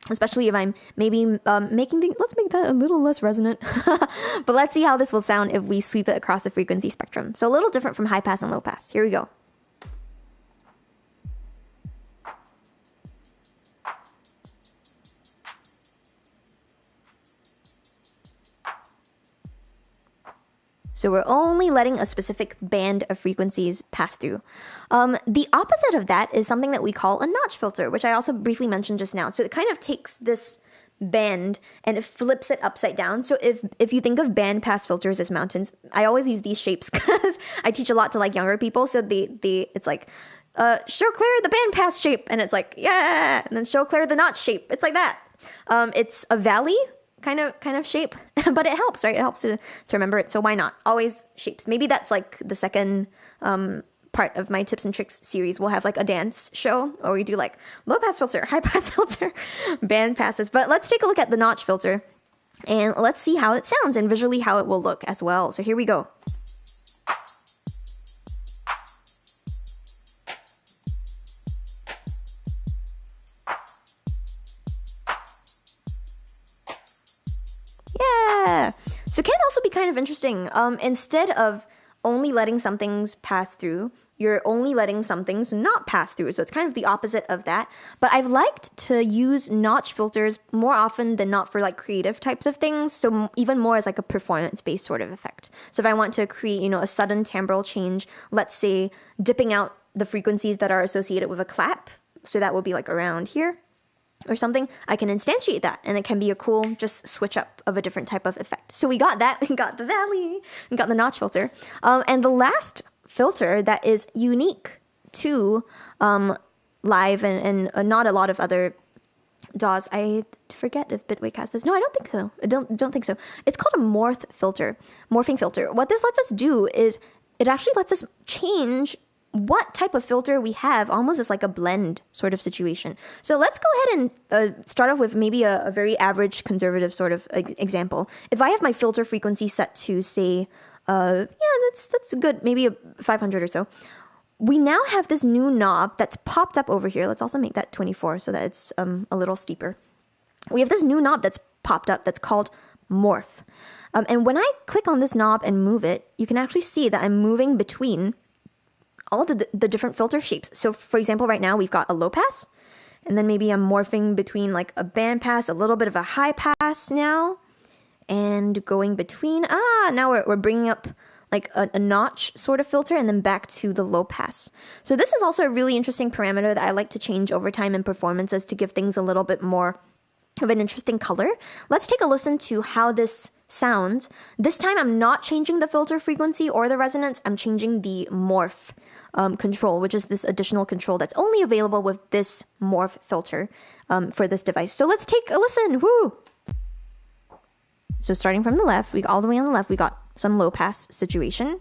[SPEAKER 2] Especially if I'm maybe making things, let's make that a little less resonant. But let's see how this will sound if we sweep it across the frequency spectrum. So a little different from high pass and low pass. Here we go. So we're only letting a specific band of frequencies pass through. The opposite of that is something that we call a notch filter, which I also briefly mentioned just now. So it kind of takes this band and it flips it upside down. So if you think of band pass filters as mountains, I always use these shapes because I teach a lot to like younger people. So it's like, show clear the band pass shape. And it's like, yeah. And then show clear the notch shape. It's like that. It's a valley kind of shape, but it helps, right? It helps to remember it. So why not? Always shapes. Maybe that's like the second part of my tips and tricks series. We'll have like a dance show, or we do like low pass filter, high pass filter, band passes. But let's take a look at the notch filter and let's see how it sounds and visually how it will look as well. So here we go. So it can also be kind of interesting. Instead of only letting some things pass through, you're only letting some things not pass through. So it's kind of the opposite of that. But I've liked to use notch filters more often than not for like creative types of things. So even more as like a performance-based sort of effect. So if I want to create, you know, a sudden timbral change, let's say dipping out the frequencies that are associated with a clap. So that will be like around here or something, I can instantiate that, and it can be a cool just switch up of a different type of effect. So we got that, we got the valley, we got the notch filter. And the last filter that is unique to Live and not a lot of other DAWs, I forget if Bitwig has this. No, I don't think so. I don't think so. It's called a morphing filter. What this lets us do is it actually lets us change what type of filter we have, almost as like a blend sort of situation. So let's go ahead and start off with maybe a very average conservative sort of example. If I have my filter frequency set to say, that's good, maybe a 500 or so. We now have this new knob that's popped up over here. Let's also make that 24 so that it's a little steeper. We have this new knob that's popped up that's called Morph. And when I click on this knob and move it, you can actually see that I'm moving between all of the different filter shapes. So for example, right now we've got a low pass, and then maybe I'm morphing between like a band pass, a little bit of a high pass now, and going between, now we're bringing up like a notch sort of filter and then back to the low pass. So this is also a really interesting parameter that I like to change over time in performances to give things a little bit more of an interesting color. Let's take a listen to how this sounds. This time I'm not changing the filter frequency or the resonance, I'm changing the morph control, which is this additional control that's only available with this morph filter for this device. So let's take a listen. Woo! So starting from the left, all the way on the left, we got some low pass situation.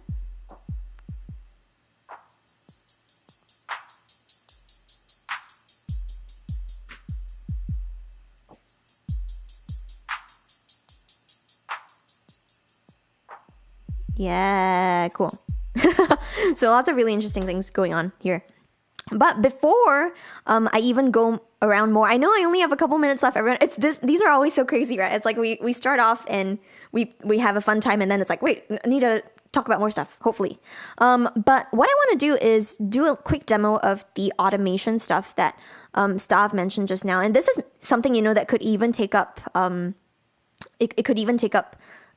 [SPEAKER 2] Yeah, cool. So lots of really interesting things going on here. But before I even go around more, I know I only have a couple minutes left, everyone. These are always so crazy, right? It's like we start off and we have a fun time, and then it's like, wait, I need to talk about more stuff, hopefully. But what I want to do is do a quick demo of the automation stuff that Stav mentioned just now. And this is something, that could even take up, it could even take up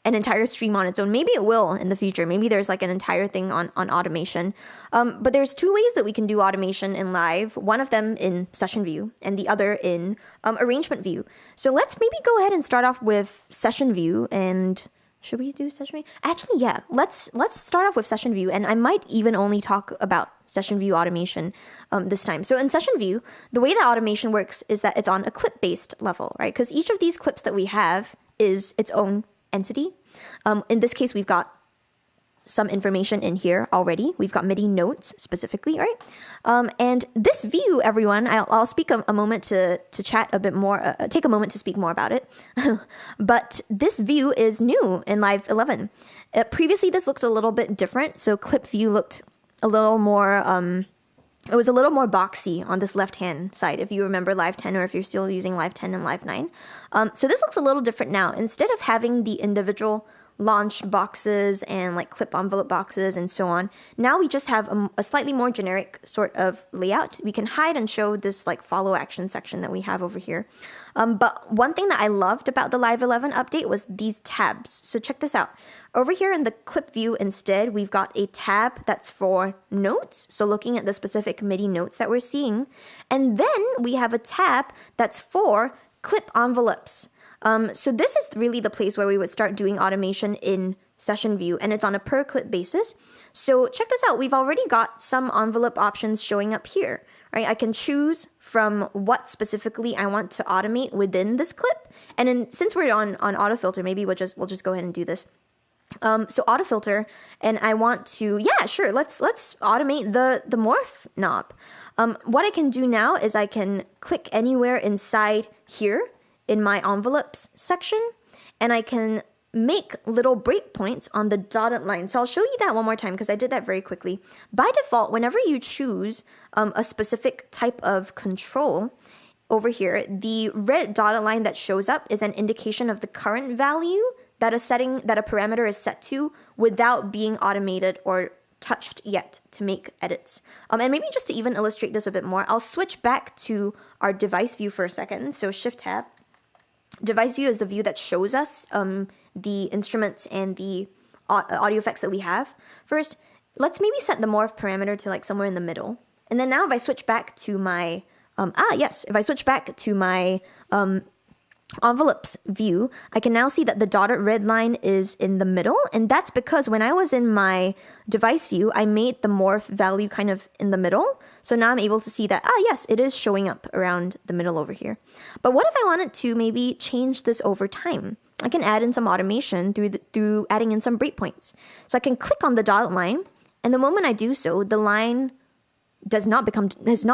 [SPEAKER 2] an entire stream on its own. Maybe it will in the future. Maybe there's like an entire thing on automation. But there's two ways that we can do automation in Live. One of them in session view and the other in arrangement view. So let's maybe go ahead and start off with session view. And should we do session view? Actually, yeah, let's start off with session view. And I might even only talk about session view automation this time. So in session view, the way that automation works is that it's on a clip-based level, right? Because each of these clips that we have is its own entity. In this case, we've got some information in here already. We've got MIDI notes specifically, right? And this view, everyone, I'll speak a moment to chat a bit more, take a moment to speak more about it. But this view is new in Live 11. Previously, this looked a little bit different. So clip view looked a little more, it was a little more boxy on this left-hand side, if you remember Live 10 or if you're still using Live 10 and Live 9. So this looks a little different now. Instead of having the individual launch boxes and like clip envelope boxes and so on, now we just have a slightly more generic sort of layout. We can hide and show this like follow action section that we have over here. But one thing that I loved about the Live 11 update was these tabs. So check this out. Over here in the clip view, instead, we've got a tab that's for notes. So looking at the specific MIDI notes that we're seeing. And then we have a tab that's for clip envelopes. So this is really the place where we would start doing automation in session view, and it's on a per clip basis. So check this out. We've already got some envelope options showing up here, right? I can choose from what specifically I want to automate within this clip. And then since we're on auto filter, maybe we'll just go ahead and do this. So auto filter, and I want to, yeah, sure, let's automate the morph knob. What I can do now is I can click anywhere inside here in my envelopes section, and I can make little breakpoints on the dotted line. So I'll show you that one more time because I did that very quickly. By default, whenever you choose a specific type of control over here, the red dotted line that shows up is an indication of the current value that a parameter is set to without being automated or touched yet to make edits. And maybe just to even illustrate this a bit more, I'll switch back to our device view for a second. So Shift Tab. Device view is the view that shows us the instruments and the audio effects that we have. First, let's maybe set the morph parameter to like somewhere in the middle. And then now if I switch back to my, if I switch back to my envelopes view, I can now see that the dotted red line is in the middle. And that's because when I was in my device view, I made the morph value kind of in the middle. So now I'm able to see that, yes, it is showing up around the middle over here. But what if I wanted to maybe change this over time? I can add in some automation through adding in some breakpoints. So I can click on the dotted line, and the moment I do so, the line is not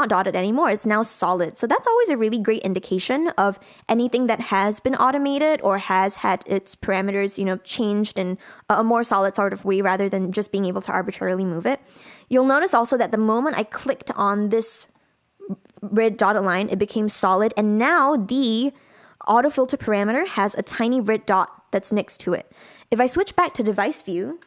[SPEAKER 2] dotted anymore. It's now solid. So that's always a really great indication of anything that has been automated or has had its parameters, changed in a more solid sort of way rather than just being able to arbitrarily move it. You'll notice also that the moment I clicked on this red dotted line, it became solid, and now the auto filter parameter has a tiny red dot that's next to it. If I switch back to device view,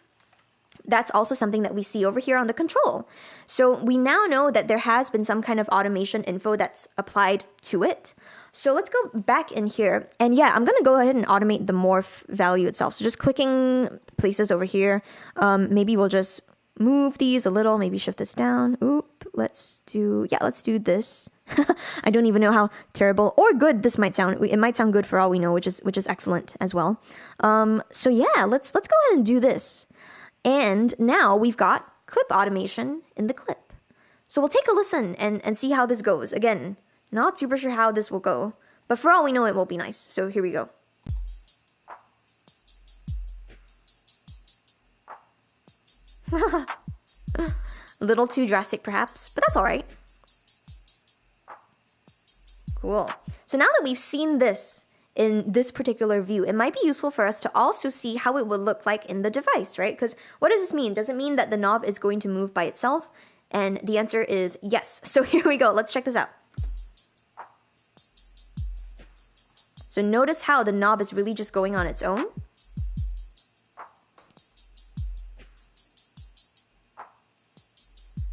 [SPEAKER 2] that's also something that we see over here on the control. So we now know that there has been some kind of automation info that's applied to it. So let's go back in here. And yeah, I'm going to go ahead and automate the morph value itself. So just clicking places over here. Maybe we'll just move these a little, maybe shift this down. Let's do this. I don't even know how terrible or good this might sound. It might sound good for all we know, which is excellent as well. So yeah, let's go ahead and do this. And now we've got clip automation in the clip. So we'll take a listen and see how this goes. Again, not super sure how this will go, but for all we know, it will be nice. So here we go. A little too drastic perhaps, but that's all right. Cool. So now that we've seen this in this particular view, it might be useful for us to also see how it would look like in the device, right? Because what does this mean? Does it mean that the knob is going to move by itself? And the answer is yes. So here we go. Let's check this out. So notice how the knob is really just going on its own.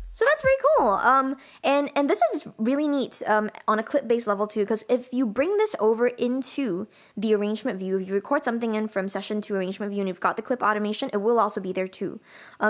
[SPEAKER 2] So that's very cool. And this is really neat on a clip-based level too, because if you bring this over into the arrangement view, if you record something in from session to arrangement view and you've got the clip automation, it will also be there too.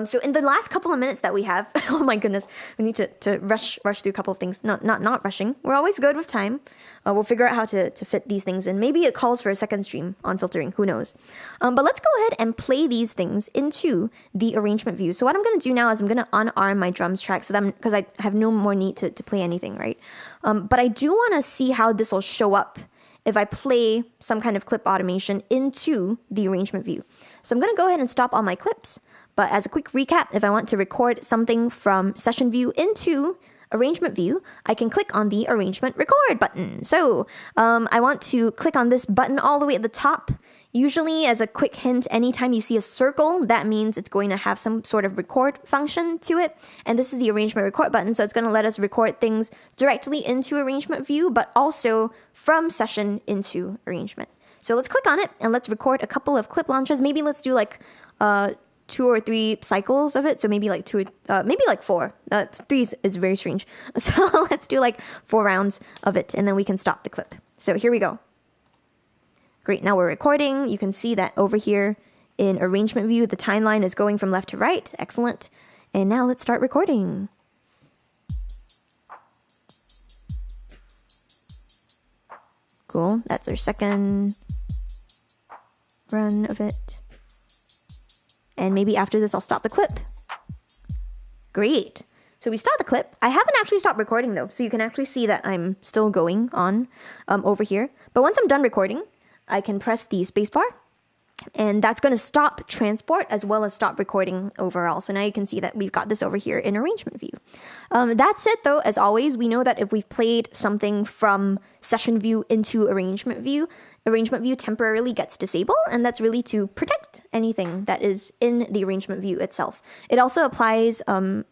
[SPEAKER 2] So in the last couple of minutes that we have, oh my goodness, we need to rush through a couple of things. Not rushing. We're always good with time. We'll figure out how to fit these things in. Maybe it calls for a second stream on filtering. Who knows? But let's go ahead and play these things into the arrangement view. So what I'm going to do now is I'm going to unarm my drums track so that because I have no more need to play anything, right? But I do want to see how this will show up if I play some kind of clip automation into the arrangement view. So I'm going to go ahead and stop all my clips. But as a quick recap, if I want to record something from session view into arrangement view, I can click on the arrangement record button. So I want to click on this button all the way at the top. Usually, as a quick hint, anytime you see a circle, that means it's going to have some sort of record function to it. And this is the arrangement record button, so it's going to let us record things directly into arrangement view, but also from session into arrangement. So let's click on it and let's record a couple of clip launches. Maybe let's do like 2 or 3 cycles of it. So maybe like 2, maybe like 4. 3 is very strange. So let's do like 4 rounds of it and then we can stop the clip. So here we go. Great, now we're recording. You can see that over here in arrangement view, the timeline is going from left to right. Excellent. And now let's start recording. Cool, that's our second run of it. And maybe after this, I'll stop the clip. Great. So we stop the clip. I haven't actually stopped recording though, so you can actually see that I'm still going on over here. But once I'm done recording, I can press the spacebar, and that's going to stop transport as well as stop recording overall. So now you can see that we've got this over here in arrangement view. That's it though. As always, we know that if we've played something from session view into arrangement view temporarily gets disabled, and that's really to protect anything that is in the arrangement view itself. It also applies,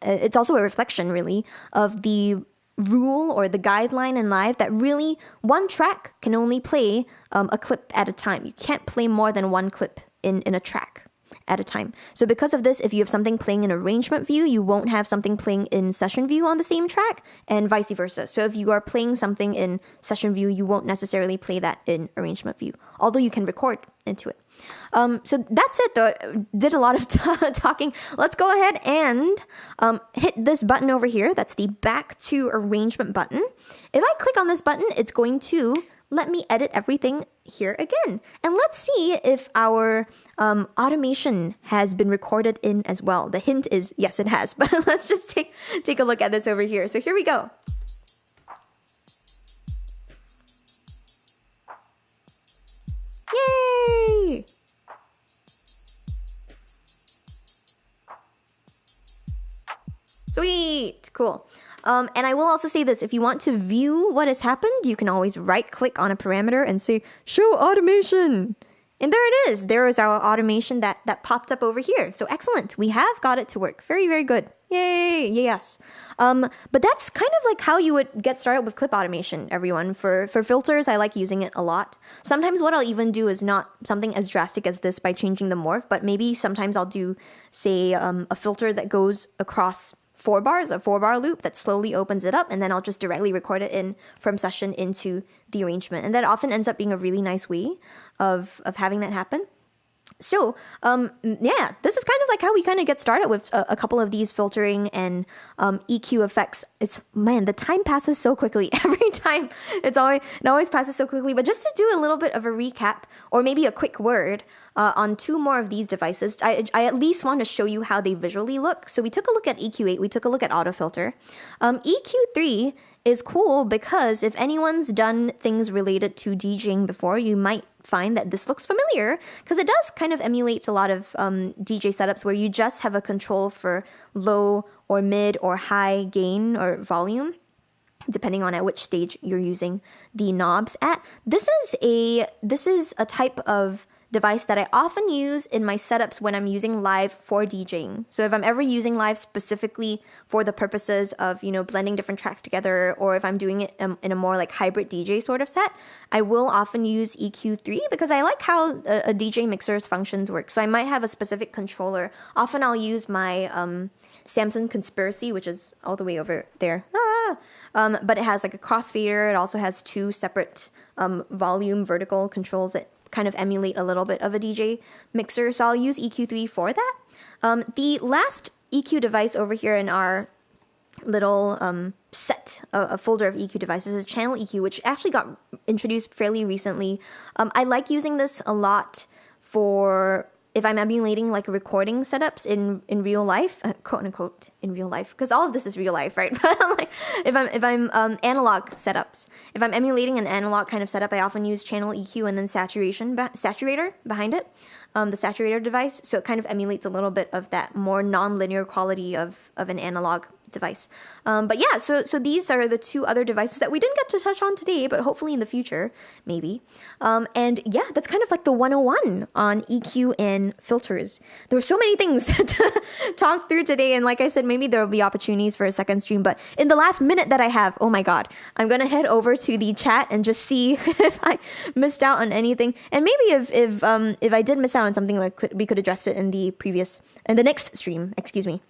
[SPEAKER 2] it's also a reflection really of the rule or the guideline in live that really one track can only play a clip at a time. You can't play more than one clip in a track at a time. So because of this, if you have something playing in arrangement view, you won't have something playing in session view on the same track, and vice versa. So if you are playing something in session view, you won't necessarily play that in arrangement view, although you can record into it. So that's it though. Did a lot of talking. Let's go ahead and hit this button over here. That's the back to arrangement button. If I click on this button, it's going to let me edit everything here again. And let's see if our automation has been recorded in as well. The hint is yes, it has. But let's just take a look at this over here. So here we go. Yay! Sweet, cool. And I will also say this, if you want to view what has happened, you can always right click on a parameter and say, show automation. And there it is. There is our automation that popped up over here. So excellent. We have got it to work. Very, very good. Yay. Yes. But that's kind of like how you would get started with clip automation, everyone. For filters, I like using it a lot. Sometimes what I'll even do is not something as drastic as this by changing the morph, but maybe sometimes I'll do, say, a filter that goes across 4 bars, a 4-bar loop that slowly opens it up, and then I'll just directly record it in from session into the arrangement. And that often ends up being a really nice way of having that happen. So, yeah, this is kind of like how we kind of get started with a couple of these filtering and EQ effects. Man, the time passes so quickly. Every time it always passes so quickly. But just to do a little bit of a recap, or maybe a quick word on 2 more of these devices, I at least want to show you how they visually look. So we took a look at EQ8, we took a look at autofilter. EQ3 is cool because if anyone's done things related to DJing before, you might find that this looks familiar because it does kind of emulate a lot of DJ setups where you just have a control for low or mid or high gain or volume, depending on at which stage you're using the knobs at. This is a type of device that I often use in my setups when I'm using Live for DJing. So if I'm ever using Live specifically for the purposes of, blending different tracks together, or if I'm doing it in a more like hybrid DJ sort of set, I will often use EQ3 because I like how a DJ mixer's functions work. So I might have a specific controller. Often I'll use my Samsung Conspiracy, which is all the way over there. But it has like a crossfader. It also has two separate volume vertical controls that kind of emulate a little bit of a DJ mixer. So I'll use EQ3 for that. The last EQ device over here in our little set, a folder of EQ devices, is Channel EQ, which actually got introduced fairly recently. I like using this a lot for if I'm emulating like recording setups in real life, quote unquote, in real life, because all of this is real life, right? But like if I'm analog setups, if I'm emulating an analog kind of setup, I often use Channel EQ and then saturator behind it, the saturator device, so it kind of emulates a little bit of that more non-linear quality of an analog device. But yeah, so these are the two other devices that we didn't get to touch on today, but hopefully in the future, maybe. And yeah, that's kind of like the 101 on EQ and filters. There were so many things to talk through today, and like I said, maybe there will be opportunities for a second stream, but in the last minute that I have, oh my god, I'm gonna head over to the chat and just see if I missed out on anything. And maybe if I did miss out on something, we could address it in the next stream, excuse me.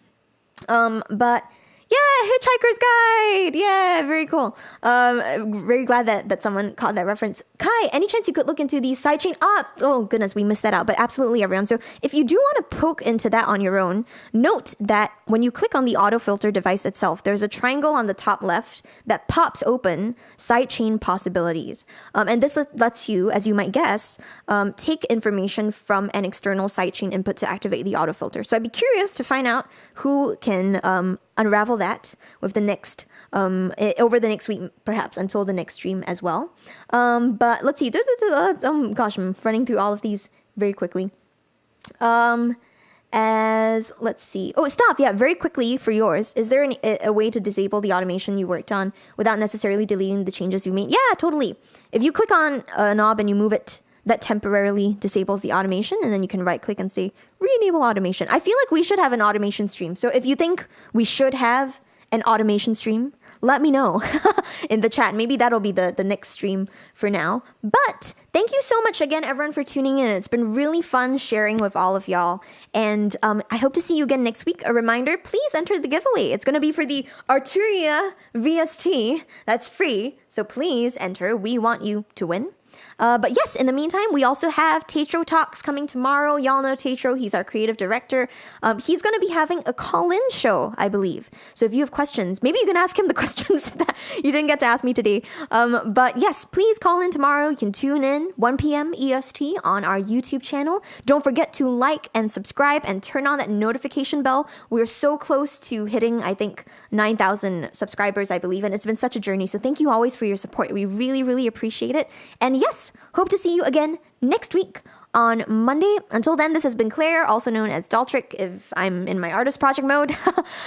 [SPEAKER 2] But yeah, Hitchhiker's Guide! Yeah, very cool. Very glad that someone caught that reference. Kai, any chance you could look into the sidechain? Oh goodness, we missed that out, but absolutely everyone. So if you do want to poke into that on your own, note that when you click on the auto filter device itself, there's a triangle on the top left that pops open sidechain possibilities. And this lets you, as you might guess, take information from an external sidechain input to activate the auto filter. So I'd be curious to find out who can unravel that with the next over the next week, perhaps until the next stream as well. But let's see. Gosh, I'm running through all of these very quickly. Let's see. Oh, stop. Yeah, very quickly for yours. Is there a way to disable the automation you worked on without necessarily deleting the changes you made? Yeah, totally. If you click on a knob and you move it, that temporarily disables the automation, and then you can right click and say re-enable automation. I feel like we should have an automation stream. So if you think we should have an automation stream, let me know in the chat. Maybe that'll be the next stream for now. But thank you so much again, everyone, for tuning in. It's been really fun sharing with all of y'all. And I hope to see you again next week. A reminder, please enter the giveaway. It's going to be for the Arturia VST. That's free. So please enter. We want you to win. But yes, in the meantime, we also have Tetro Talks coming tomorrow. Y'all know Tetro. He's our creative director. He's going to be having a call-in show, I believe. So if you have questions, maybe you can ask him the questions that you didn't get to ask me today. But yes, please call in tomorrow. You can tune in 1 p.m. EST on our YouTube channel. Don't forget to like and subscribe and turn on that notification bell. We're so close to hitting, I think, 9,000 subscribers, I believe. And it's been such a journey. So thank you always for your support. We really, really appreciate it. And yes, hope to see you again next week on Monday. Until then, this has been Claire, also known as dolltr if I'm in my artist project mode.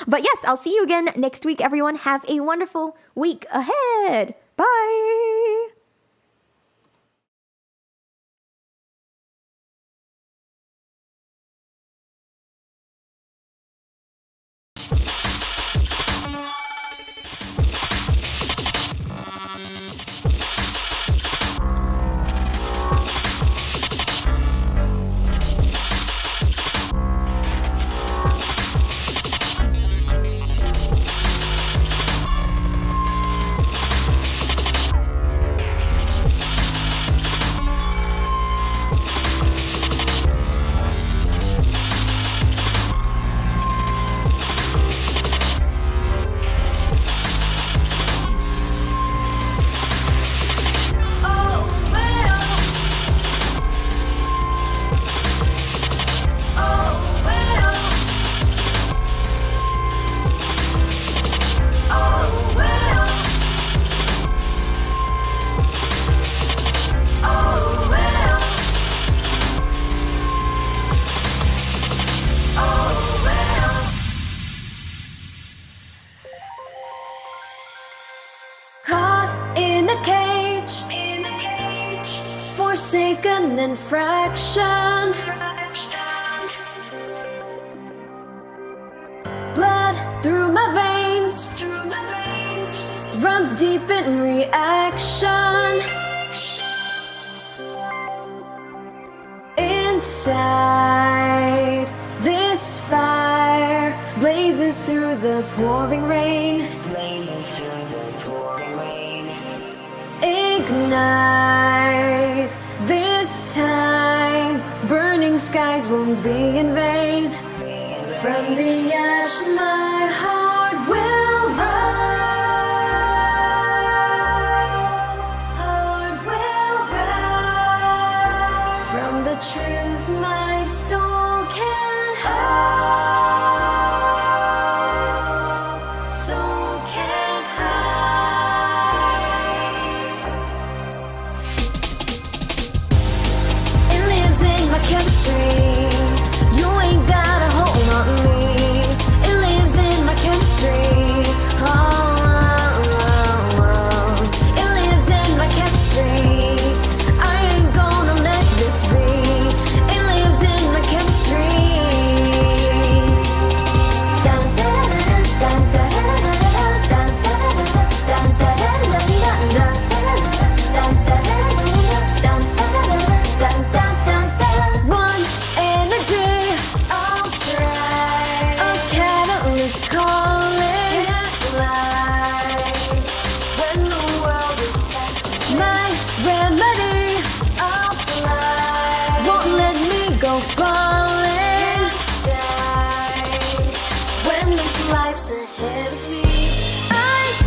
[SPEAKER 2] But yes, I'll see you again next week, everyone. Have a wonderful week ahead. Bye!
[SPEAKER 1] second and fraction. Blood through my veins runs deep in reaction. Inside this fire blazes through the pouring rain. Ignite this time, burning skies won't be in vain. From the ash my heart will rise, heart will rise. From the truth my soul can hide, soul can hide. It lives in my chemistry. You ain't got a hold on me. It lives in my chemistry. Oh, oh, oh. It lives in my chemistry. I ain't gonna let this be. It lives in my chemistry. Dun, dun, dun, dun, dun, dun, dun, dun, dun, dun. One energy, I'll try. A catalyst calling. Light when the world is past. My remedy, I'll fly. Won't let me go falling. Die when this life's ahead of me. I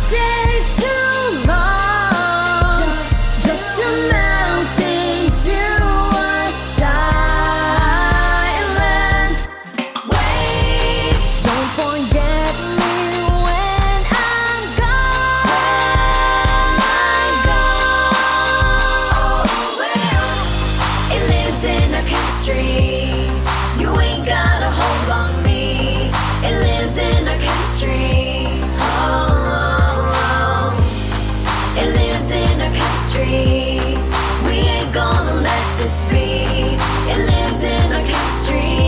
[SPEAKER 1] stay too long just to melt into a silent wave. Don't forget me when I'm gone. It lives in our chemistry. You ain't got a hold on me. It lives in our chemistry. Oh, oh, oh. It lives in our chemistry. We ain't gonna let this be. It lives in our chemistry.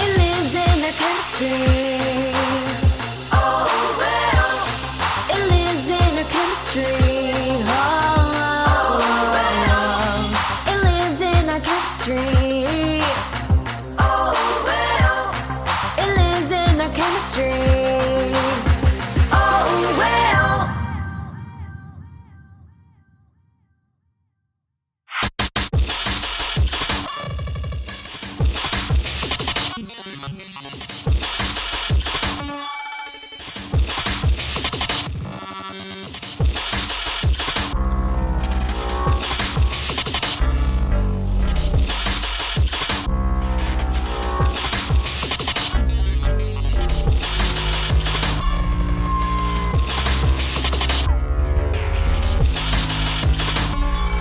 [SPEAKER 1] It lives in our chemistry. Oh, well. It lives in our chemistry. Oh, well. It lives in our chemistry. Oh, well. It lives in our chemistry.